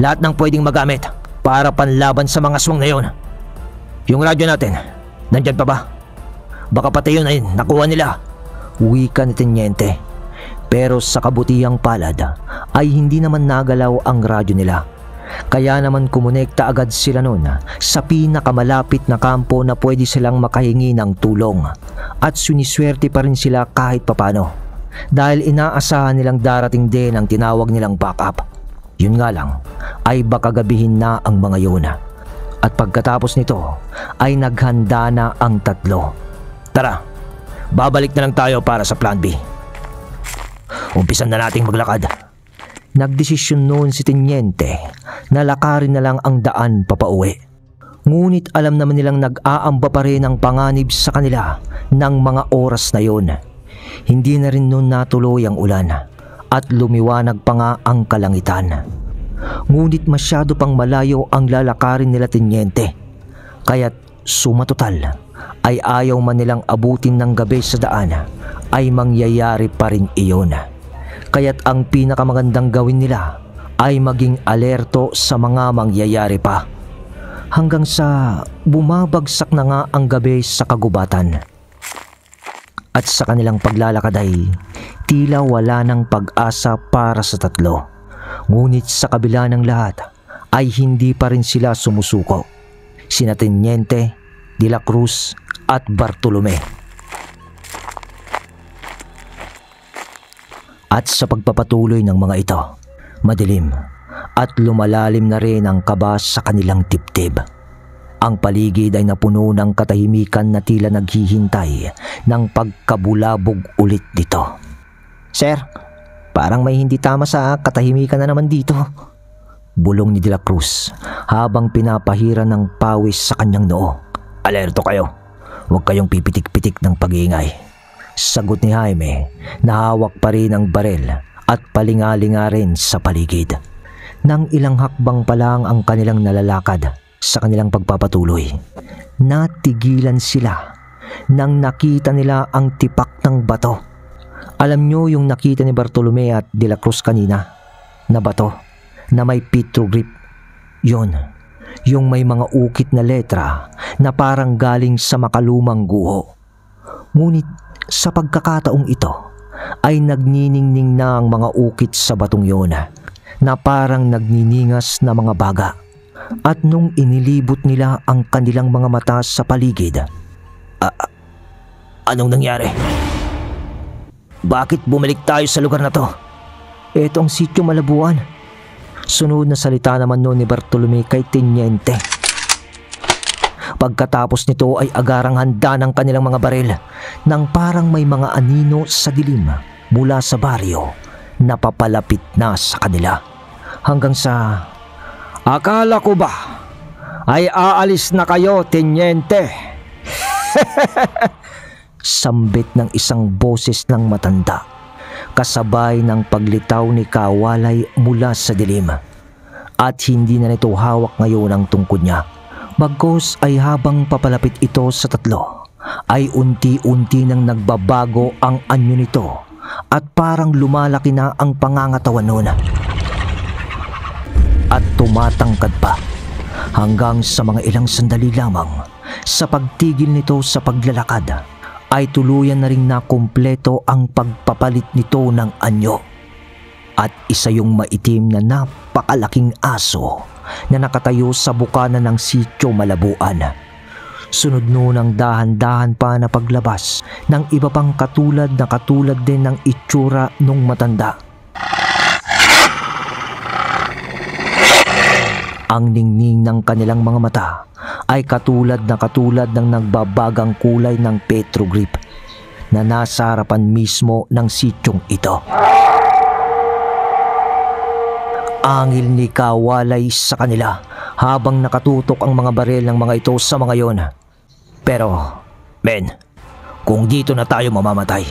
Lahat ng pwedeng magamit para panlaban sa mga aswang na yun. Yung radyo natin, nandyan pa ba? Baka pati yun ay nakuha nila. Wika ni Teniente. Pero sa kabutihang palad ay hindi naman nagalaw ang radyo nila. Kaya naman kumonekta agad sila noon sa pinakamalapit na kampo na pwede silang makahingi ng tulong. At suniswerte pa rin sila kahit papano. Dahil inaasahan nilang darating din ang tinawag nilang backup. Yun nga lang ay baka gabihin na ang mga yun. At pagkatapos nito ay naghanda na ang tatlo. Tara, babalik na lang tayo para sa plan B. Umpisan na nating maglakad. Nagdesisyon noon si Teniente na lakarin na lang ang daan papauwi. Ngunit alam naman nilang nag-aamba pa rin ang panganib sa kanila ng mga oras na yon. Hindi na rin noon natuloy ang ulan at lumiwanag pa nga ang kalangitan. Ngunit masyado pang malayo ang lalakarin nila Teniente. Kaya't sumatotal ay ayaw man nilang abutin ng gabi sa daan ay mangyayari pa rin iyon. Kaya't ang pinakamagandang gawin nila ay maging alerto sa mga mangyayari pa. Hanggang sa bumabagsak na nga ang gabi sa kagubatan. At sa kanilang paglalakad ay tila wala ng pag-asa para sa tatlo. Ngunit sa kabila ng lahat ay hindi pa rin sila sumusuko. Sina Teniente, De La Cruz at Bartolome. At sa pagpapatuloy ng mga ito, madilim at lumalalim na rin ang kaba sa kanilang dibdib. Ang paligid ay napuno ng katahimikan na tila naghihintay ng pagkabulabog ulit dito. Sir, parang may hindi tama sa katahimikan na naman dito. Bulong ni De La Cruz habang pinapahira ng pawis sa kanyang noo. Alerto kayo, huwag kayong pipitik-pitik ng pag-iingay. Sagot ni Jaime na hawak pa rin ang barel at palingalinga rin sa paligid. Nang ilang hakbang pa lang ang kanilang nalalakad sa kanilang pagpapatuloy, natigilan sila nang nakita nila ang tipak ng bato. Alam nyo yung nakita ni Bartolome at De La Cruz kanina na bato na may petrogrip? Yun, yung may mga ukit na letra na parang galing sa makalumang guho. Ngunit sa pagkakataong ito ay nagniningning na ang mga ukit sa batong yon na parang nagniningas na mga baga. At nung inilibot nila ang kanilang mga mata sa paligid, anong nangyari? Bakit bumalik tayo sa lugar na to? Ito ang sitio Malabuan. Sunod na salita naman noon ni Bartolome kay Teniente. Pagkatapos nito ay agarang handa ng kanilang mga baril nang parang may mga anino sa dilim mula sa baryo na papalapit na sa kanila. Hanggang sa, akala ko ba ay aalis na kayo, Teniente? Sambit ng isang boses ng matanda, kasabay ng paglitaw ni Kawalay mula sa dilim. At hindi na nito hawak ngayon ang tungkod niya. Bagkus ay habang papalapit ito sa tatlo, ay unti-unti nang nagbabago ang anyo nito at parang lumalaki na ang pangangatawan noon. At tumatangkad pa hanggang sa mga ilang sandali lamang sa pagtigil nito sa paglalakad ay tuluyan na ring nakumpleto ang pagpapalit nito ng anyo. At isa yung maitim na napakalaking aso na nakatayo sa bukana ng sitio Malabuan. Sunod noon ang dahan-dahan pa na paglabas ng iba pang katulad din ng itsura nung matanda. Ang ningning ng kanilang mga mata ay katulad ng nagbabagang kulay ng petrogrip na nasa harapan mismo ng sityong ito. Angil ni Kawalay sa kanila habang nakatutok ang mga baril ng mga ito sa mga yon. Pero, men, kung dito na tayo mamamatay,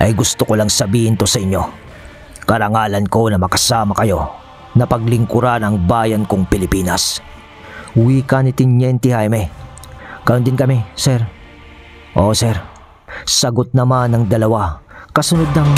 ay gusto ko lang sabihin to sa inyo. Karangalan ko na makasama kayo na paglingkuran ang bayan kong Pilipinas. Wika ni Teniente Jaime. Ganoon din kami, sir. Oo, sir. Sagot naman ng dalawa. Kasunod ng...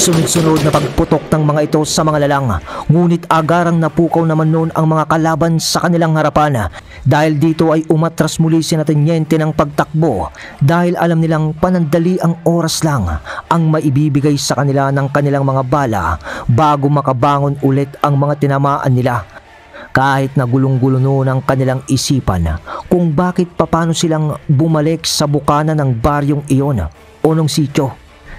Sunod-sunod na pagputok ng mga ito sa mga lalang, ngunit agarang napukaw naman noon ang mga kalaban sa kanilang harapan. Dahil dito ay umatras muli si Teniente ng pagtakbo dahil alam nilang panandali ang oras lang ang maibibigay sa kanila ng kanilang mga bala bago makabangon ulit ang mga tinamaan nila. Kahit nagulong-gulo noon ang kanilang isipan kung bakit papano silang bumalik sa bukana ng baryong iyon o ng sityo,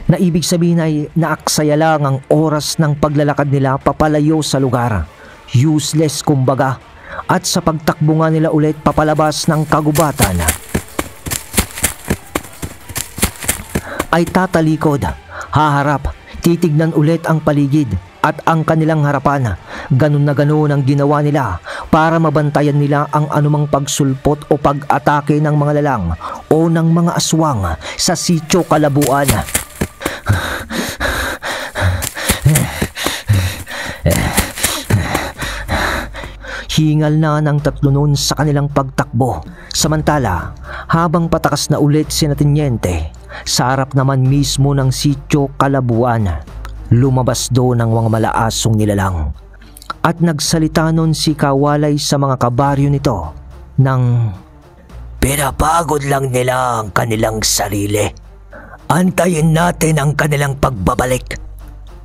na ibig sabihin ay naaksaya lang ang oras ng paglalakad nila papalayo sa lugar. Useless kumbaga. At sa pagtakbo nga nila ulit papalabas ng kagubatan, ay tatalikod, haharap, titignan ulit ang paligid at ang kanilang harapan. Ganun na ganun ang ginawa nila para mabantayan nila ang anumang pagsulpot o pag-atake ng mga lalang o ng mga aswang sa sityo Kalabuan. Hingal na ng tatlo noon sa kanilang pagtakbo. Samantala, habang patakas na ulit si Teniente, sa harap naman mismo ng sityo Kalabuan, lumabas doon ang mga malaasong nilalang. At nagsalita noon si Kawalay sa mga kabaryo nito ng pinapagod lang nila ang kanilang sarili. Antayin natin ang kanilang pagbabalik.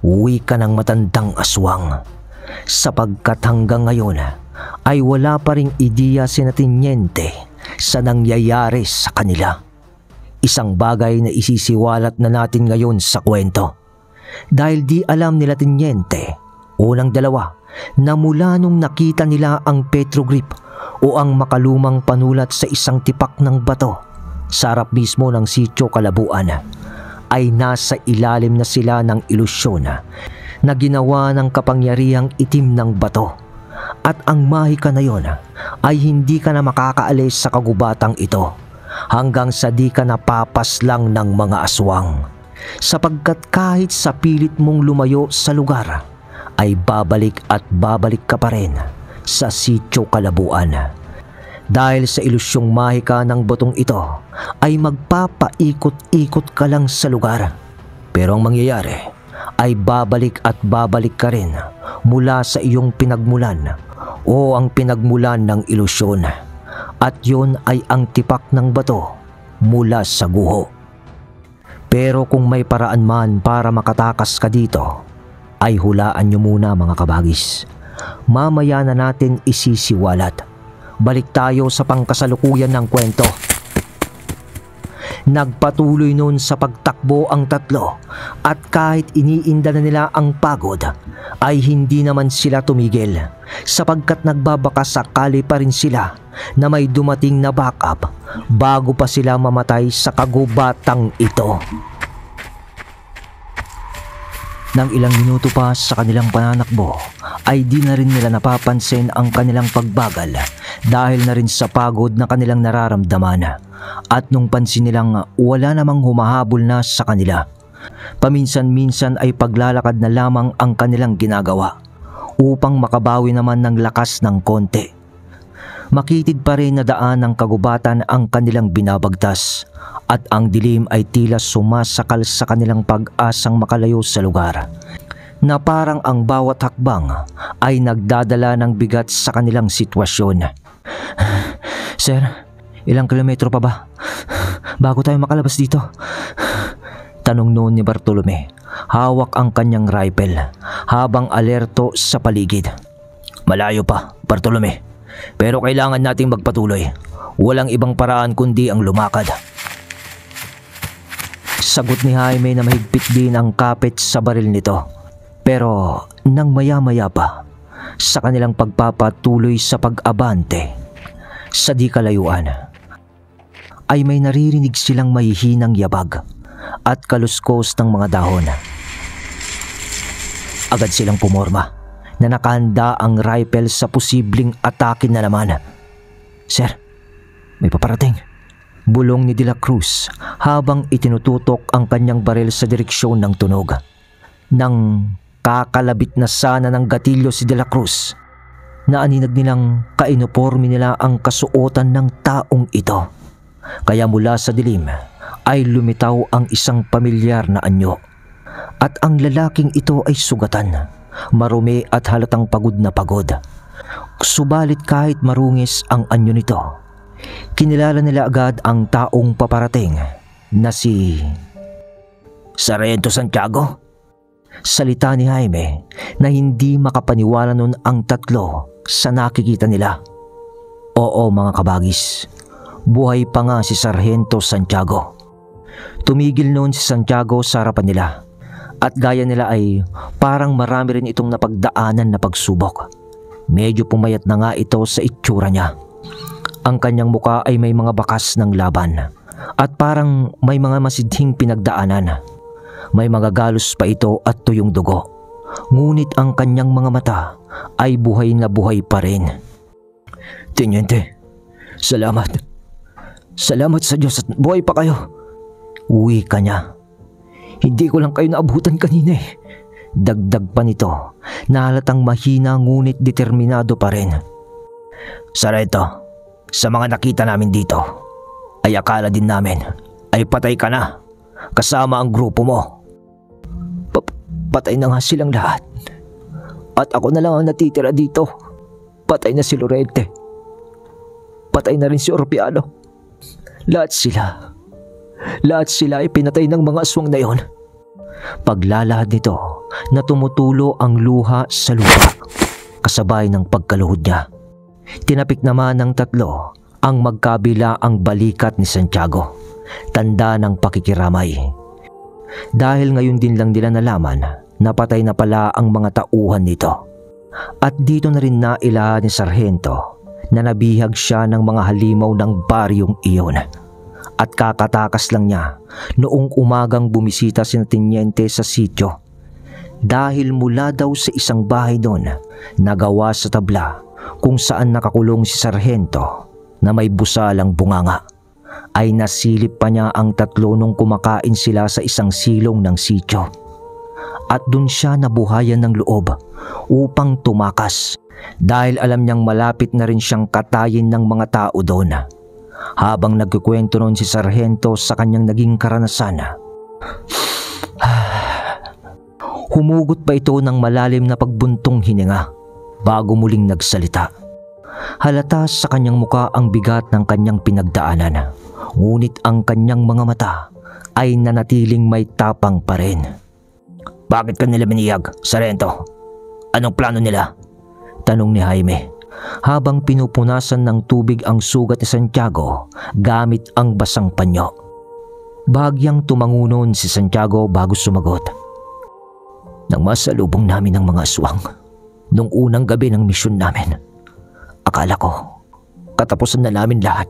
Wika ng matandang aswang. Sapagkat hanggang ngayon ay wala pa ring ideya si Teniente sa nangyayari sa kanila. Isang bagay na isisiwalat na natin ngayon sa kwento. Dahil di alam nila Teniente o ng dalawa na mula nung nakita nila ang petrogrip o ang makalumang panulat sa isang tipak ng bato sa harap mismo ng sityo Kalabuan, ay nasa ilalim na sila ng ilusyon na ginawa ng kapangyarihang itim ng bato. At ang mahika na yon ay hindi ka na makakaalis sa kagubatang ito hanggang sa di ka napapaslang ng mga aswang. Sapagkat kahit sa pilit mong lumayo sa lugar, ay babalik at babalik ka pa rin sa sityo Kalabuan. Dahil sa ilusyong mahika ng botong ito ay magpapaikot-ikot ka lang sa lugar. Pero ang mangyayari ay babalik at babalik ka rin mula sa iyong pinagmulan o ang pinagmulan ng ilusyon. At yun ay ang tipak ng bato mula sa guho. Pero kung may paraan man para makatakas ka dito, ay hulaan nyo muna mga kabagis. Mamaya na natin isisiwalat. Balik tayo sa pangkasalukuyan ng kwento. Nagpatuloy noon sa pagtakbo ang tatlo at kahit iniinda na nila ang pagod ay hindi naman sila tumigil sapagkat nagbabaka sakali pa rin sila na may dumating na backup bago pa sila mamatay sa kagubatang ito. Nang ilang minuto pa sa kanilang pananakbo ay di na rin nila napapansin ang kanilang pagbagal dahil na rin sa pagod na kanilang nararamdaman. At nung pansin nilang wala namang humahabol na sa kanila, paminsan-minsan ay paglalakad na lamang ang kanilang ginagawa upang makabawi naman ng lakas ng konti. Makitid pa rin na daan ng kagubatan ang kanilang binabagtas at ang dilim ay tila sumasakal sa kanilang pag-asang makalayo sa lugar, na parang ang bawat hakbang ay nagdadala ng bigat sa kanilang sitwasyon. Sir, ilang kilometro pa ba bago tayo makalabas dito? Tanong noon ni Bartolome. Hawak ang kanyang rifle habang alerto sa paligid. Malayo pa, Bartolome. Pero kailangan nating magpatuloy. Walang ibang paraan kundi ang lumakad. Sagot ni Jaime na mahigpit din ang kapit sa baril nito. Pero nang maya-maya pa, sa kanilang pagpapatuloy sa pag-abante, sa di kalayuan, ay may naririnig silang mahihinang yabag at kaluskos ng mga dahon. Agad silang pumorma na nakahanda ang rifle sa posibleng atake na naman. "Sir, may paparating," bulong ni De La Cruz habang itinututok ang kanyang baril sa direksyon ng tunog. Nang kakalabit na sana ng gatilyo si De La Cruz, naaninag nilang kainiporme nila ang kasuotan ng taong ito. Kaya mula sa dilim ay lumitaw ang isang pamilyar na anyo. At ang lalaking ito ay sugatan, marumi at halatang pagod na pagod. Subalit kahit marungis ang anyo nito, kinilala nila agad ang taong paparating na si Sargento Santiago. Salita ni Jaime na hindi makapaniwala nun ang tatlo sa nakikita nila. Oo mga kabagis, buhay pa nga si Sargento Santiago. Tumigil noon si Santiago sa harapan nila at gaya nila ay parang marami rin itong napagdaanan na pagsubok. Medyo pumayat na nga ito sa itsura niya. Ang kanyang muka ay may mga bakas ng laban at parang may mga masidhing pinagdaanan. May mga galos pa ito at tuyong dugo. Ngunit ang kanyang mga mata ay buhay na buhay pa rin. "Teniente, salamat. Salamat sa Diyos at buhay pa kayo." Uwi ka niya. "Hindi ko lang kayo naabutan kanina eh." Dagdag pa nito na halatang mahina ngunit determinado pa rin. "Sargento, sa mga nakita namin dito ay akala din namin ay patay ka na kasama ang grupo mo." Patay na nga silang lahat. At ako na lang ang natitira dito. Patay na si Lorente. Patay na rin si Orpiano. Lahat sila ay pinatay ng mga aswang na yon. Paglalahad nito na tumutulo ang luha sa lupa, kasabay ng pagkaluhod niya. Tinapik naman ng tatlo ang magkabila ang balikat ni Santiago, tanda ng pakikiramay. Dahil ngayon din lang nila nalaman na patay na pala ang mga tauhan nito. At dito na rin naila ni Sargento na nabihag siya ng mga halimaw ng baryong iyon. At kakatakas lang niya noong umagang bumisita si Teniente sa sitio. Dahil mula daw sa isang bahay doon na gawa sa tabla kung saan nakakulong si Sargento na may busalang bunganga, ay nasilip pa niya ang tatlo nung kumakain sila sa isang silong ng sitio. At dun siya nabuhayan ng loob upang tumakas dahil alam niyang malapit na rin siyang katayin ng mga tao doon. Habang nagkukwento noon si Sargento sa kanyang naging karanasan, humugot pa ito ng malalim na pagbuntong hininga bago muling nagsalita. Halata sa kanyang muka ang bigat ng kanyang pinagdaanan, ngunit ang kanyang mga mata ay nanatiling may tapang pa rin. "Bakit ka nila biniyag, Sargento? Anong plano nila?" tanong ni Jaime habang pinupunasan ng tubig ang sugat ni Santiago gamit ang basang panyo. Bahagyang tumangunon si Santiago bago sumagot. "Nang masalubong namin ng mga aswang nung unang gabi ng misyon namin, akala ko katapusan na namin lahat.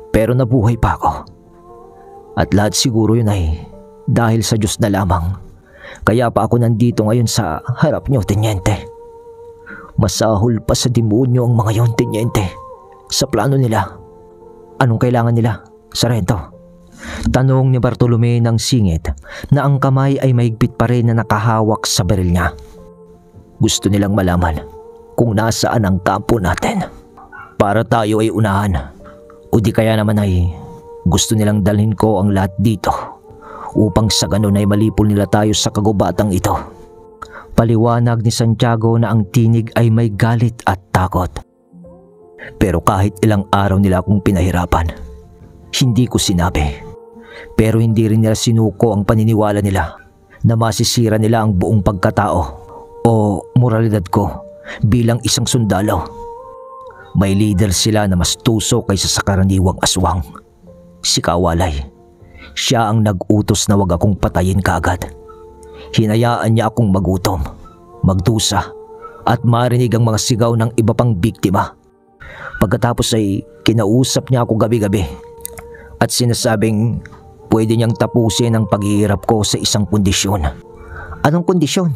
Pero nabuhay pa ako. At lahat siguro yun ay dahil sa Diyos na lamang. Kaya pa ako nandito ngayon sa harap niyo, Teniente. Masahol pa sa demonyo ang mga yon, Teniente. Sa plano nila. Anong kailangan nila, Sargento?" tanong ni Bartolome ng singit na ang kamay ay mahigpit pa rin na nakahawak sa baril niya. "Gusto nilang malaman kung nasaan ang kampo natin para tayo ay unahan. O di kaya naman ay gusto nilang dalhin ko ang lahat dito upang sa ganun ay malipol nila tayo sa kagubatang ito." Paliwanag ni Santiago na ang tinig ay may galit at takot. "Pero kahit ilang araw nila akong pinahirapan, hindi ko sinabi. Pero hindi rin nila sinuko ang paniniwala nila na masisira nila ang buong pagkatao o moralidad ko bilang isang sundalo. May leader sila na mas tuso kaysa sa karaniwang aswang. Si Kawalay. Siya ang nag-utos na wag akong patayin kaagad. Hinayaan niya akong magutom, magdusa, at marinig ang mga sigaw ng iba pang biktima. Pagkatapos ay kinausap niya ako gabi-gabi at sinasabing pwede niyang tapusin ang paghihirap ko sa isang kondisyon. Anong kondisyon?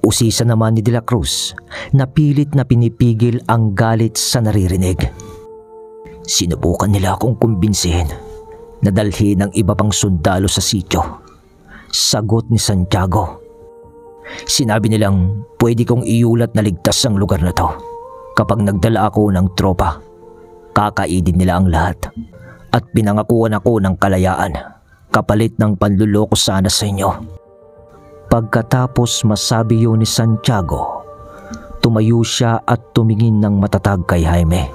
Usisa naman ni De La Cruz na pilit na pinipigil ang galit sa naririnig. Sinubukan nila akong kumbinsihin na dalhin ang iba pang sundalo sa sityo. Sagot ni Santiago. Sinabi nilang pwede kong iulat na ligtas ang lugar na to. Kapag nagdala ako ng tropa, kakaidin nila ang lahat at pinangakuan ako ng kalayaan kapalit ng panluloko sana sa inyo. Pagkatapos masabi yun ni Santiago, tumayo siya at tumingin ng matatag kay Jaime.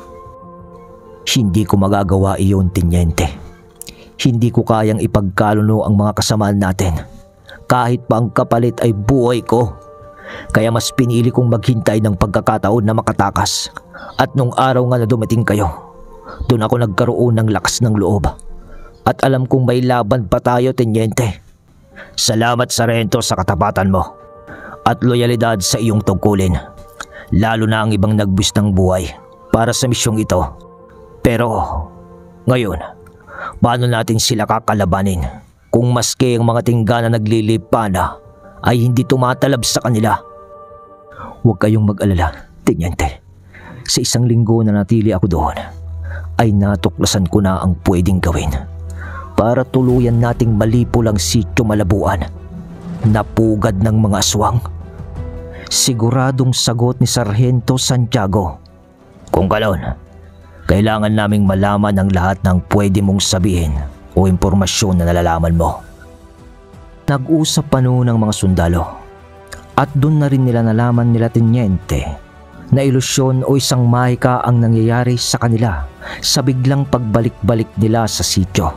Hindi ko magagawa iyon, Teniente. Hindi ko kayang ipagkaluno ang mga kasamaan natin, kahit pa ang kapalit ay buhay ko. Kaya mas pinili kong maghintay ng pagkakataon na makatakas. At nung araw nga na dumating kayo, doon ako nagkaroon ng lakas ng loob. At alam kong may laban pa tayo, Teniente. Salamat, Sargento, sa katapatan mo at loyalidad sa iyong tungkulin. Lalo na ang ibang nagbus ng buhay para sa misyong ito. Pero ngayon, paano natin sila kakalabanin kung maski ang mga tingga na naglilipana ay hindi tumatalab sa kanila? Huwag kayong mag-alala, Teniente. Sa isang linggo na natili ako doon, ay natuklasan ko na ang pwedeng gawin para tuluyan nating malipol ang sityo Malabuan na pugad ng mga aswang. Siguradong sagot ni Sargento Santiago. Kung ganoon, kailangan naming malaman ang lahat ng pwede mong sabihin o impormasyon na nalalaman mo. Nag-usap pa noon ng mga sundalo at doon na rin nila nalaman nila, Teniente, na ilusyon o isang mahika ang nangyayari sa kanila sa biglang pagbalik-balik nila sa sityo.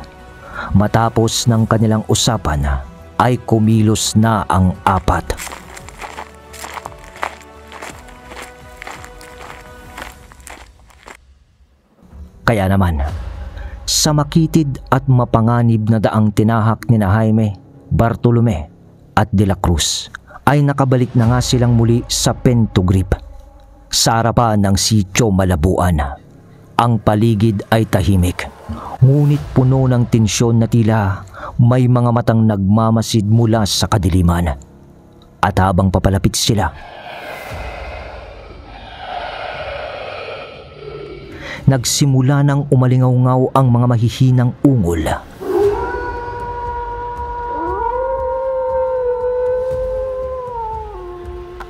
Matapos ng kanilang usapan ay kumilos na ang apat. Kaya naman, sa makitid at mapanganib na daang tinahak ni Jaime, Bartolome at De La Cruz, ay nakabalik na nga silang muli sa Pentugrip. Sa harapan ng sityo Malabuan, ang paligid ay tahimik, ngunit puno ng tensyon na tila may mga matang nagmamasid mula sa kadiliman. At habang papalapit sila, nagsimula ng umalingaw-ngaw ang mga mahihinang ungol.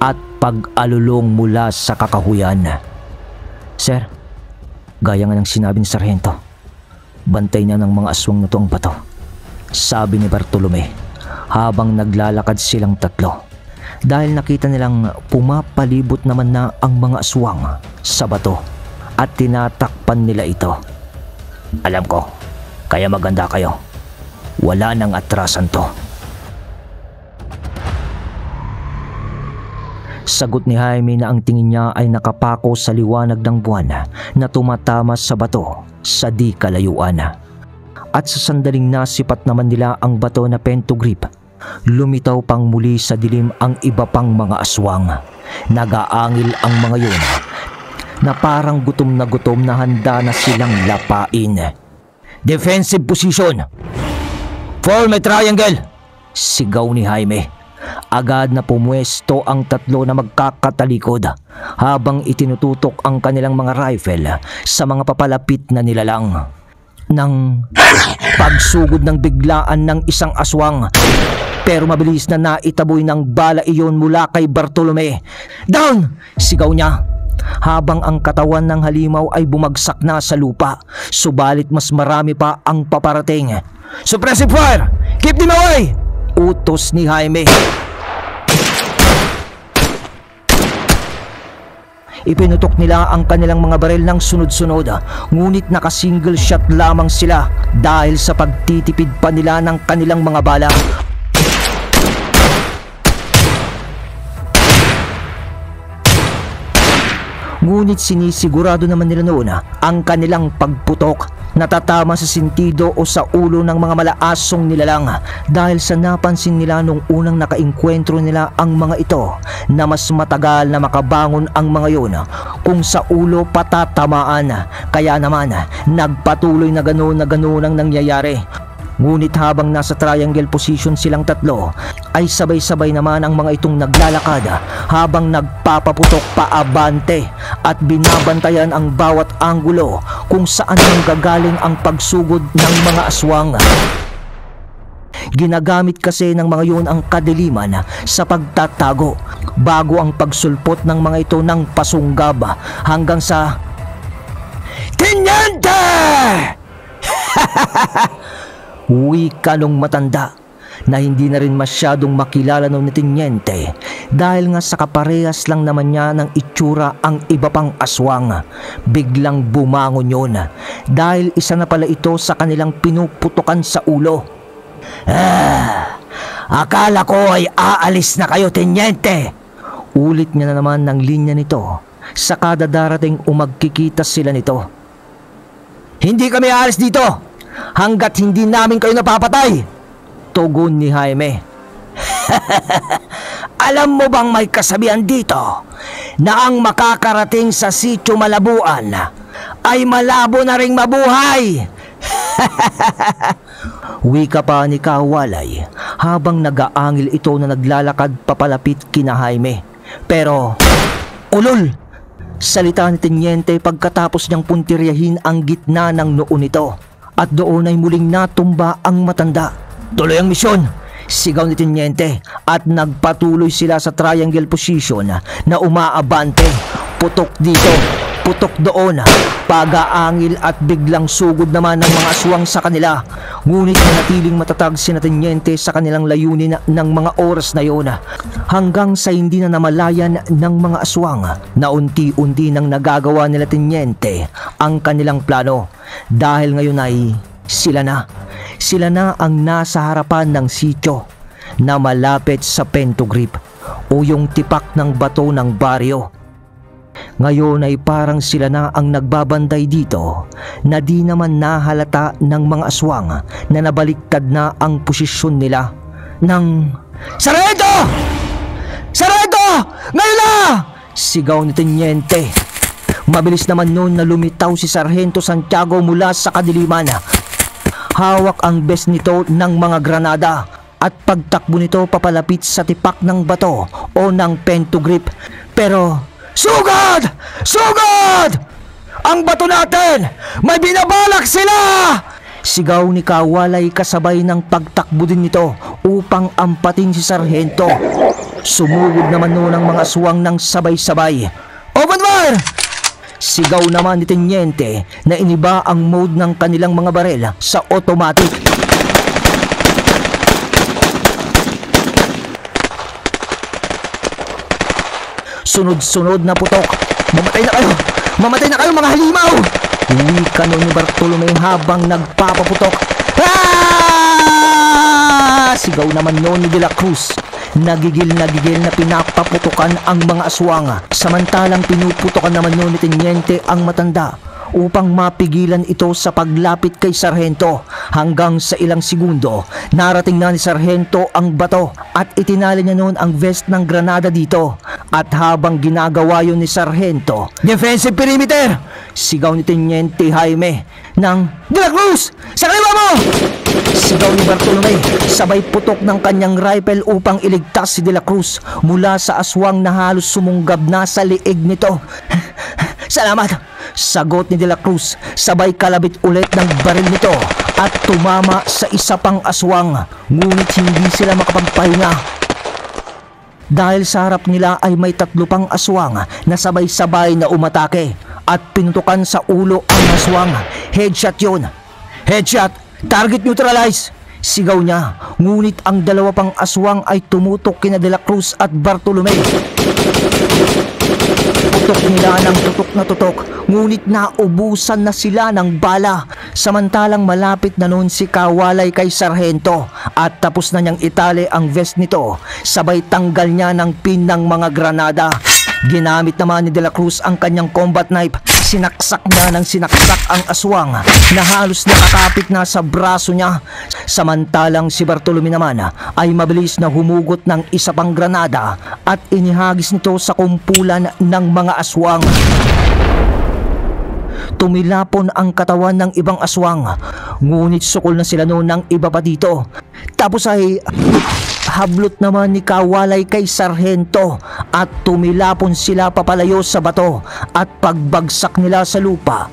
At pag-alulong mula sa kakahuyan. Sir, gaya nga ng sinabi ni Sargento, bantay niya ng mga aswang na to ang bato, sabi ni Bartolome habang naglalakad silang tatlo, dahil nakita nilang pumapalibot naman na ang mga aswang sa bato at tinatakpan nila ito. Alam ko, kaya maganda kayo. Wala nang atrasan to. Sagot ni Jaime na ang tingin niya ay nakapako sa liwanag ng buwan na tumatama sa bato sa di kalayuan. At sa sandaling nasipat naman nila ang bato na Pentugrip, lumitaw pang muli sa dilim ang iba pang mga aswang. Nagaangil ang mga yun na parang gutom na handa na silang lapain. Defensive position! Form a triangle! Sigaw ni Jaime. Agad na pumwesto ang tatlo na magkakatalikod habang itinututok ang kanilang mga rifle sa mga papalapit na nilalang. Nang pagsugod ng biglaan ng isang aswang, pero mabilis na naitaboy ng bala iyon mula kay Bartolome. Down! Sigaw niya habang ang katawan ng halimaw ay bumagsak na sa lupa, subalit mas marami pa ang paparating. Suppressive fire! Keep them away! Utos ni Jaime. Ipinutok nila ang kanilang mga baril ng sunod-sunod, ngunit naka-single shot lamang sila dahil sa pagtitipid pa nila ng kanilang mga bala. Ngunit sinisigurado naman nila noon ang kanilang pagputok natatama sa sentido o sa ulo ng mga malaasong nilalang dahil sa napansin nila nung unang nakainkwentro nila ang mga ito na mas matagal na makabangon ang mga yun kung sa ulo patatamaan. Kaya naman nagpatuloy na ganoon ang nangyayari. Ngunit habang nasa triangle position silang tatlo ay sabay-sabay naman ang mga itong naglalakad habang nagpapaputok paabante at binabantayan ang bawat anggulo kung saan gagaling ang pagsugod ng mga aswang. Ginagamit kasi ng mga yun ang kadiliman sa pagtatago bago ang pagsulpot ng mga ito ng pasunggab hanggang sa Teniente! Wika nung matanda na hindi na rin masyadong makilala noon ni Teniente dahil nga sa kaparehas lang naman niya ng itsura ang iba pang aswang. Biglang bumangon yun dahil isa na pala ito sa kanilang pinuputukan sa ulo. Akala ko ay aalis na kayo, Teniente. Ulit niya na naman ng linya nito sa kada darating umagkikita sila nito. Hindi kami aalis dito hanggat hindi namin kayo napapatay, tugon ni Jaime. Alam mo bang may kasabihan dito na ang makakarating sa Sitio Malabuan ay malabo na ring mabuhay? Wika pa ni Kawalay habang nag-aangil ito na naglalakad papalapit kina Jaime. Pero ulol! Salita ni Teniente pagkatapos niyang puntiryahin ang gitna ng noo nito. At doon ay muling natumba ang matanda. Tuloy ang misyon! Sigaw ni Teniente at nagpatuloy sila sa triangle position na umaabante. Putok dito, putok doon, pag-aangil at biglang sugod naman ng mga aswang sa kanila. Ngunit manatiling matatag si Teniente sa kanilang layunin ng mga oras na yun hanggang sa hindi na namalayan ng mga aswang na unti-unti nang nagagawa nila Teniente ang kanilang plano. Dahil ngayon ay sila na ang nasa harapan ng sitio na malapit sa Pentogrip o yung tipak ng bato ng baryo. Ngayon ay parang sila na ang nagbabanday dito na di naman nahalata ng mga aswang na nabaliktad na ang posisyon nila ng Sargento! Sargento! Ngayon na! Sigaw ni Teniente. Mabilis naman noon na lumitaw si Sargento Santiago mula sa kadiliman. Hawak ang best nito ng mga granada at pagtakbo nito papalapit sa tipak ng bato o ng Pentogrip. Pero sugod! Sugod! Ang bato natin! May binabalak sila! Sigaw ni Kawalay kasabay ng pagtakbo din nito upang ampatin si Sargento. Sumugod naman noon ang mga aswang ng sabay-sabay. Open fire! Sigaw naman ni Teniente na iniba ang mode ng kanilang mga barel sa automatic. Sunod-sunod na putok. Mamatay na kayo! Mamatay na kayo mga halimaw! Wika noon ni Bartolome habang nagpapaputok. Sigaw naman noon ni De La Cruz. Nagigil na pinapaputukan ang mga aswang. Samantalang pinuputukan naman noon ni Teniente ang matanda upang mapigilan ito sa paglapit kay Sargento. Hanggang sa ilang segundo, narating na ni Sargento ang bato at itinali niya noon ang vest ng granada dito. At habang ginagawa yun ni Sargento, defensive perimeter! Sigaw ni Teniente Jaime ng De La Cruz! Sa kaliwa mo! Sigaw ni Bartolome, sabay putok ng kanyang rifle upang iligtas si De La Cruz mula sa aswang na halos sumunggab na sa liig nito. Salamat! Sagot ni De La Cruz, sabay kalabit ulit ng baril nito at tumama sa isa pang aswang. Ngunit hindi sila makapagpahinga dahil sa harap nila ay may 3 pang aswang na sabay-sabay na umatake at pinutukan sa ulo ang aswang. Headshot yun! Headshot! Target neutralize! Sigaw niya, ngunit ang 2 pang aswang ay tumutok kina De La Cruz at Bartolome. Tutok nila ng tutok, ngunit naubusan na sila ng bala. Samantalang malapit na noon si Kawalay kay Sargento at tapos na niyang itali ang vest nito. Sabay tanggal niya ng pin ng mga granada. Ginamit naman ni De La Cruz ang kanyang combat knife. Sinaksak niya ng sinaksak ang aswang na halos nakakapit na sa braso niya. Samantalang si Bartolome naman ay mabilis na humugot ng isa pang granada at inihagis nito sa kumpulan ng mga aswang. Tumilapon ang katawan ng ibang aswang, ngunit sukol na sila noon ng iba pa dito. Tapos ay hablot naman ni Kawalay kay Sarhento at tumilapon sila papalayo sa bato at pagbagsak nila sa lupa.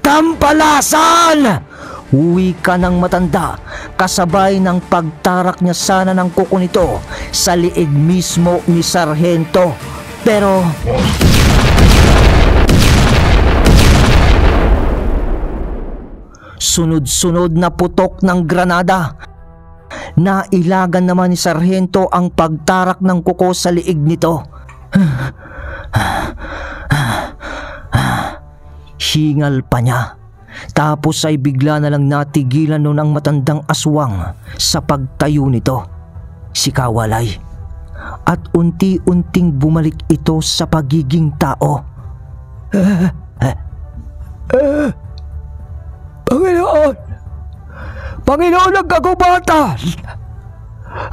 Kampalasan! Uwi ka ng matanda, kasabay ng pagtarak niya sana ng kuko nito sa liig mismo ni Sarhento. Pero sunod-sunod na putok ng granada. Nailagan naman ni Sarhento ang pagtarak ng kuko sa liig nito. Hingal pa niya. Tapos ay bigla na lang natigilan noon ang matandang aswang sa pagtayo nito, si Kawalay. At unti-unting bumalik ito sa pagiging tao. Panginoon! Panginoon ng kagubatan!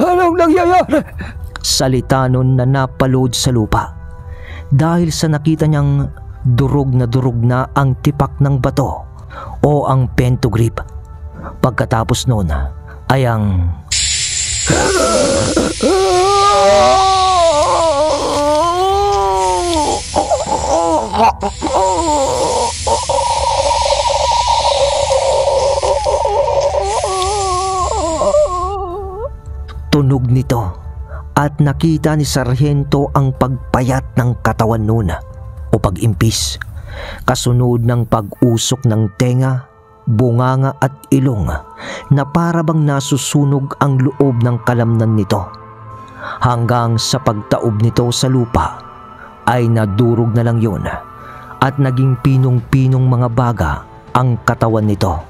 Anong nangyayari? Salita nun na napalood sa lupa dahil sa nakita niyang durog na ang tipak ng bato o ang pentogrip. Pagkatapos nun ay ang tunog nito at nakita ni Sarhento ang pagpayat ng katawan nun o pag-impis, kasunod ng pag-usok ng tenga, bunganga at ilong na para bang nasusunog ang loob ng kalamnan nito. Hanggang sa pagtaob nito sa lupa ay nadurog na lang yun at naging pinong-pinong mga baga ang katawan nito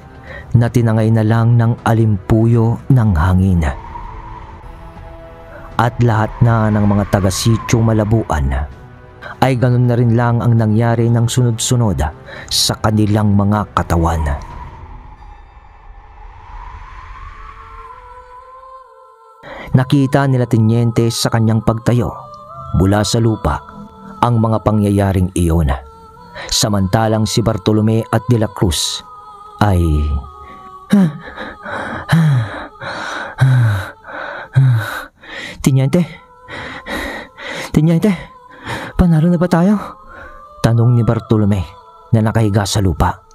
na tinangay na lang ng alimpuyo ng hangin. At lahat na ng mga taga-sityo Malabuan ay ganun na rin lang ang nangyari ng sunod-sunod sa kanilang mga katawan. Nakita nila Teniente sa kanyang pagtayo mula sa lupa ang mga pangyayaring iyon. Samantalang si Bartolome at De La Cruz ay Teniente, panalo na ba tayo? Tanong ni Bartolome na nakahiga sa lupa.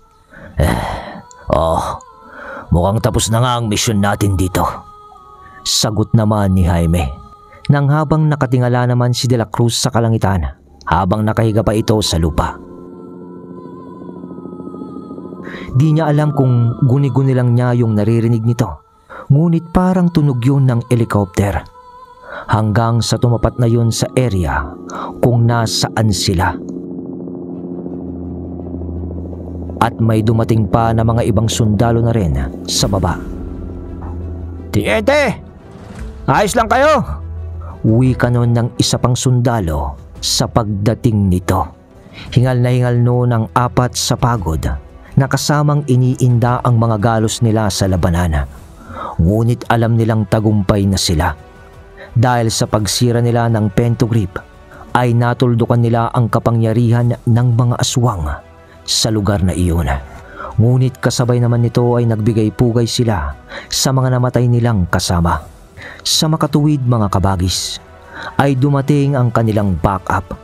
Mukhang tapos na nga ang misyon natin dito. Sagot naman ni Jaime nang habang nakatingala naman si De La Cruz sa kalangitan habang nakahiga pa ito sa lupa. Di niya alam kung guni-guni lang niya yung naririnig nito, ngunit parang tunog yun ng helicopter. Hanggang sa tumapat na yun sa area kung nasaan sila. At may dumating pa na mga ibang sundalo na rin sa baba. Teniente! Ayos lang kayo! Uwi ka nun ng isa pang sundalo sa pagdating nito. Hingal na hingal noon ang apat sa pagod na kasamang iniinda ang mga galos nila sa labanan. Ngunit alam nilang tagumpay na sila. Dahil sa pagsira nila ng pentogrip ay natuldukan nila ang kapangyarihan ng mga aswang sa lugar na iyon. Ngunit kasabay naman nito ay nagbigay pugay sila sa mga namatay nilang kasama. Sa makatuwid mga kabagis ay dumating ang kanilang backup,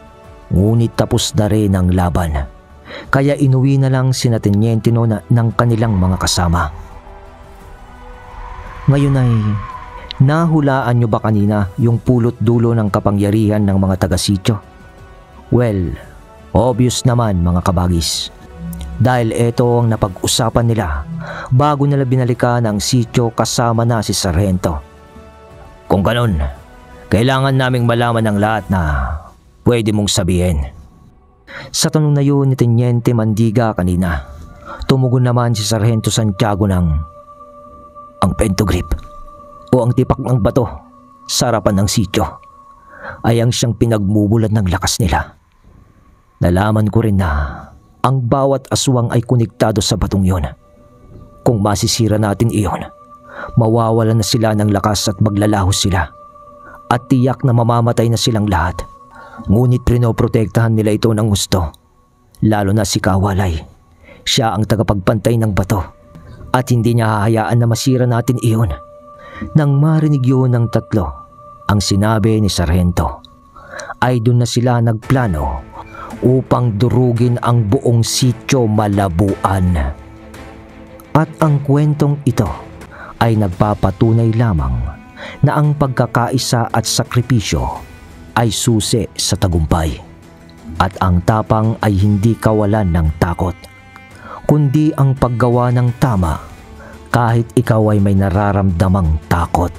ngunit tapos na rin ang laban. Kaya inuwi na lang sina Teniente ng kanilang mga kasama. Ngayon ay nahulaan nyo ba kanina yung pulot dulo ng kapangyarihan ng mga taga-sityo? Well, obvious naman mga kabagis. Dahil ito ang napag-usapan nila bago nila binalikan ang sityo kasama na si Sarhento. Kung ganun, kailangan naming malaman ang lahat na pwede mong sabihin. Sa tanong na yun ni Teniente Mandiga kanina, tumugon naman si Sarhento Santiago ng ang pentogrip o ang tipak ng bato sa harapan ng sityo ay ang siyang pinagmumulan ng lakas nila. Nalaman ko rin na ang bawat aswang ay konektado sa batong yon. Kung masisira natin iyon, mawawalan na sila ng lakas at maglalaho sila. At tiyak na mamamatay na silang lahat. Ngunit pinoprotektahan nila ito ng gusto. Lalo na si Kawalay. Siya ang tagapagpantay ng bato. At hindi niya hahayaan na masira natin iyon. Nang marinig yun ng tatlo, ang sinabi ni Sargento, ay doon na sila nagplano upang durugin ang buong sitio Malabuan. At ang kwentong ito ay nagpapatunay lamang na ang pagkakaisa at sakripisyo ay susi sa tagumpay. At ang tapang ay hindi kawalan ng takot, kundi ang paggawa ng tama kahit ikaw ay may nararamdamang takot.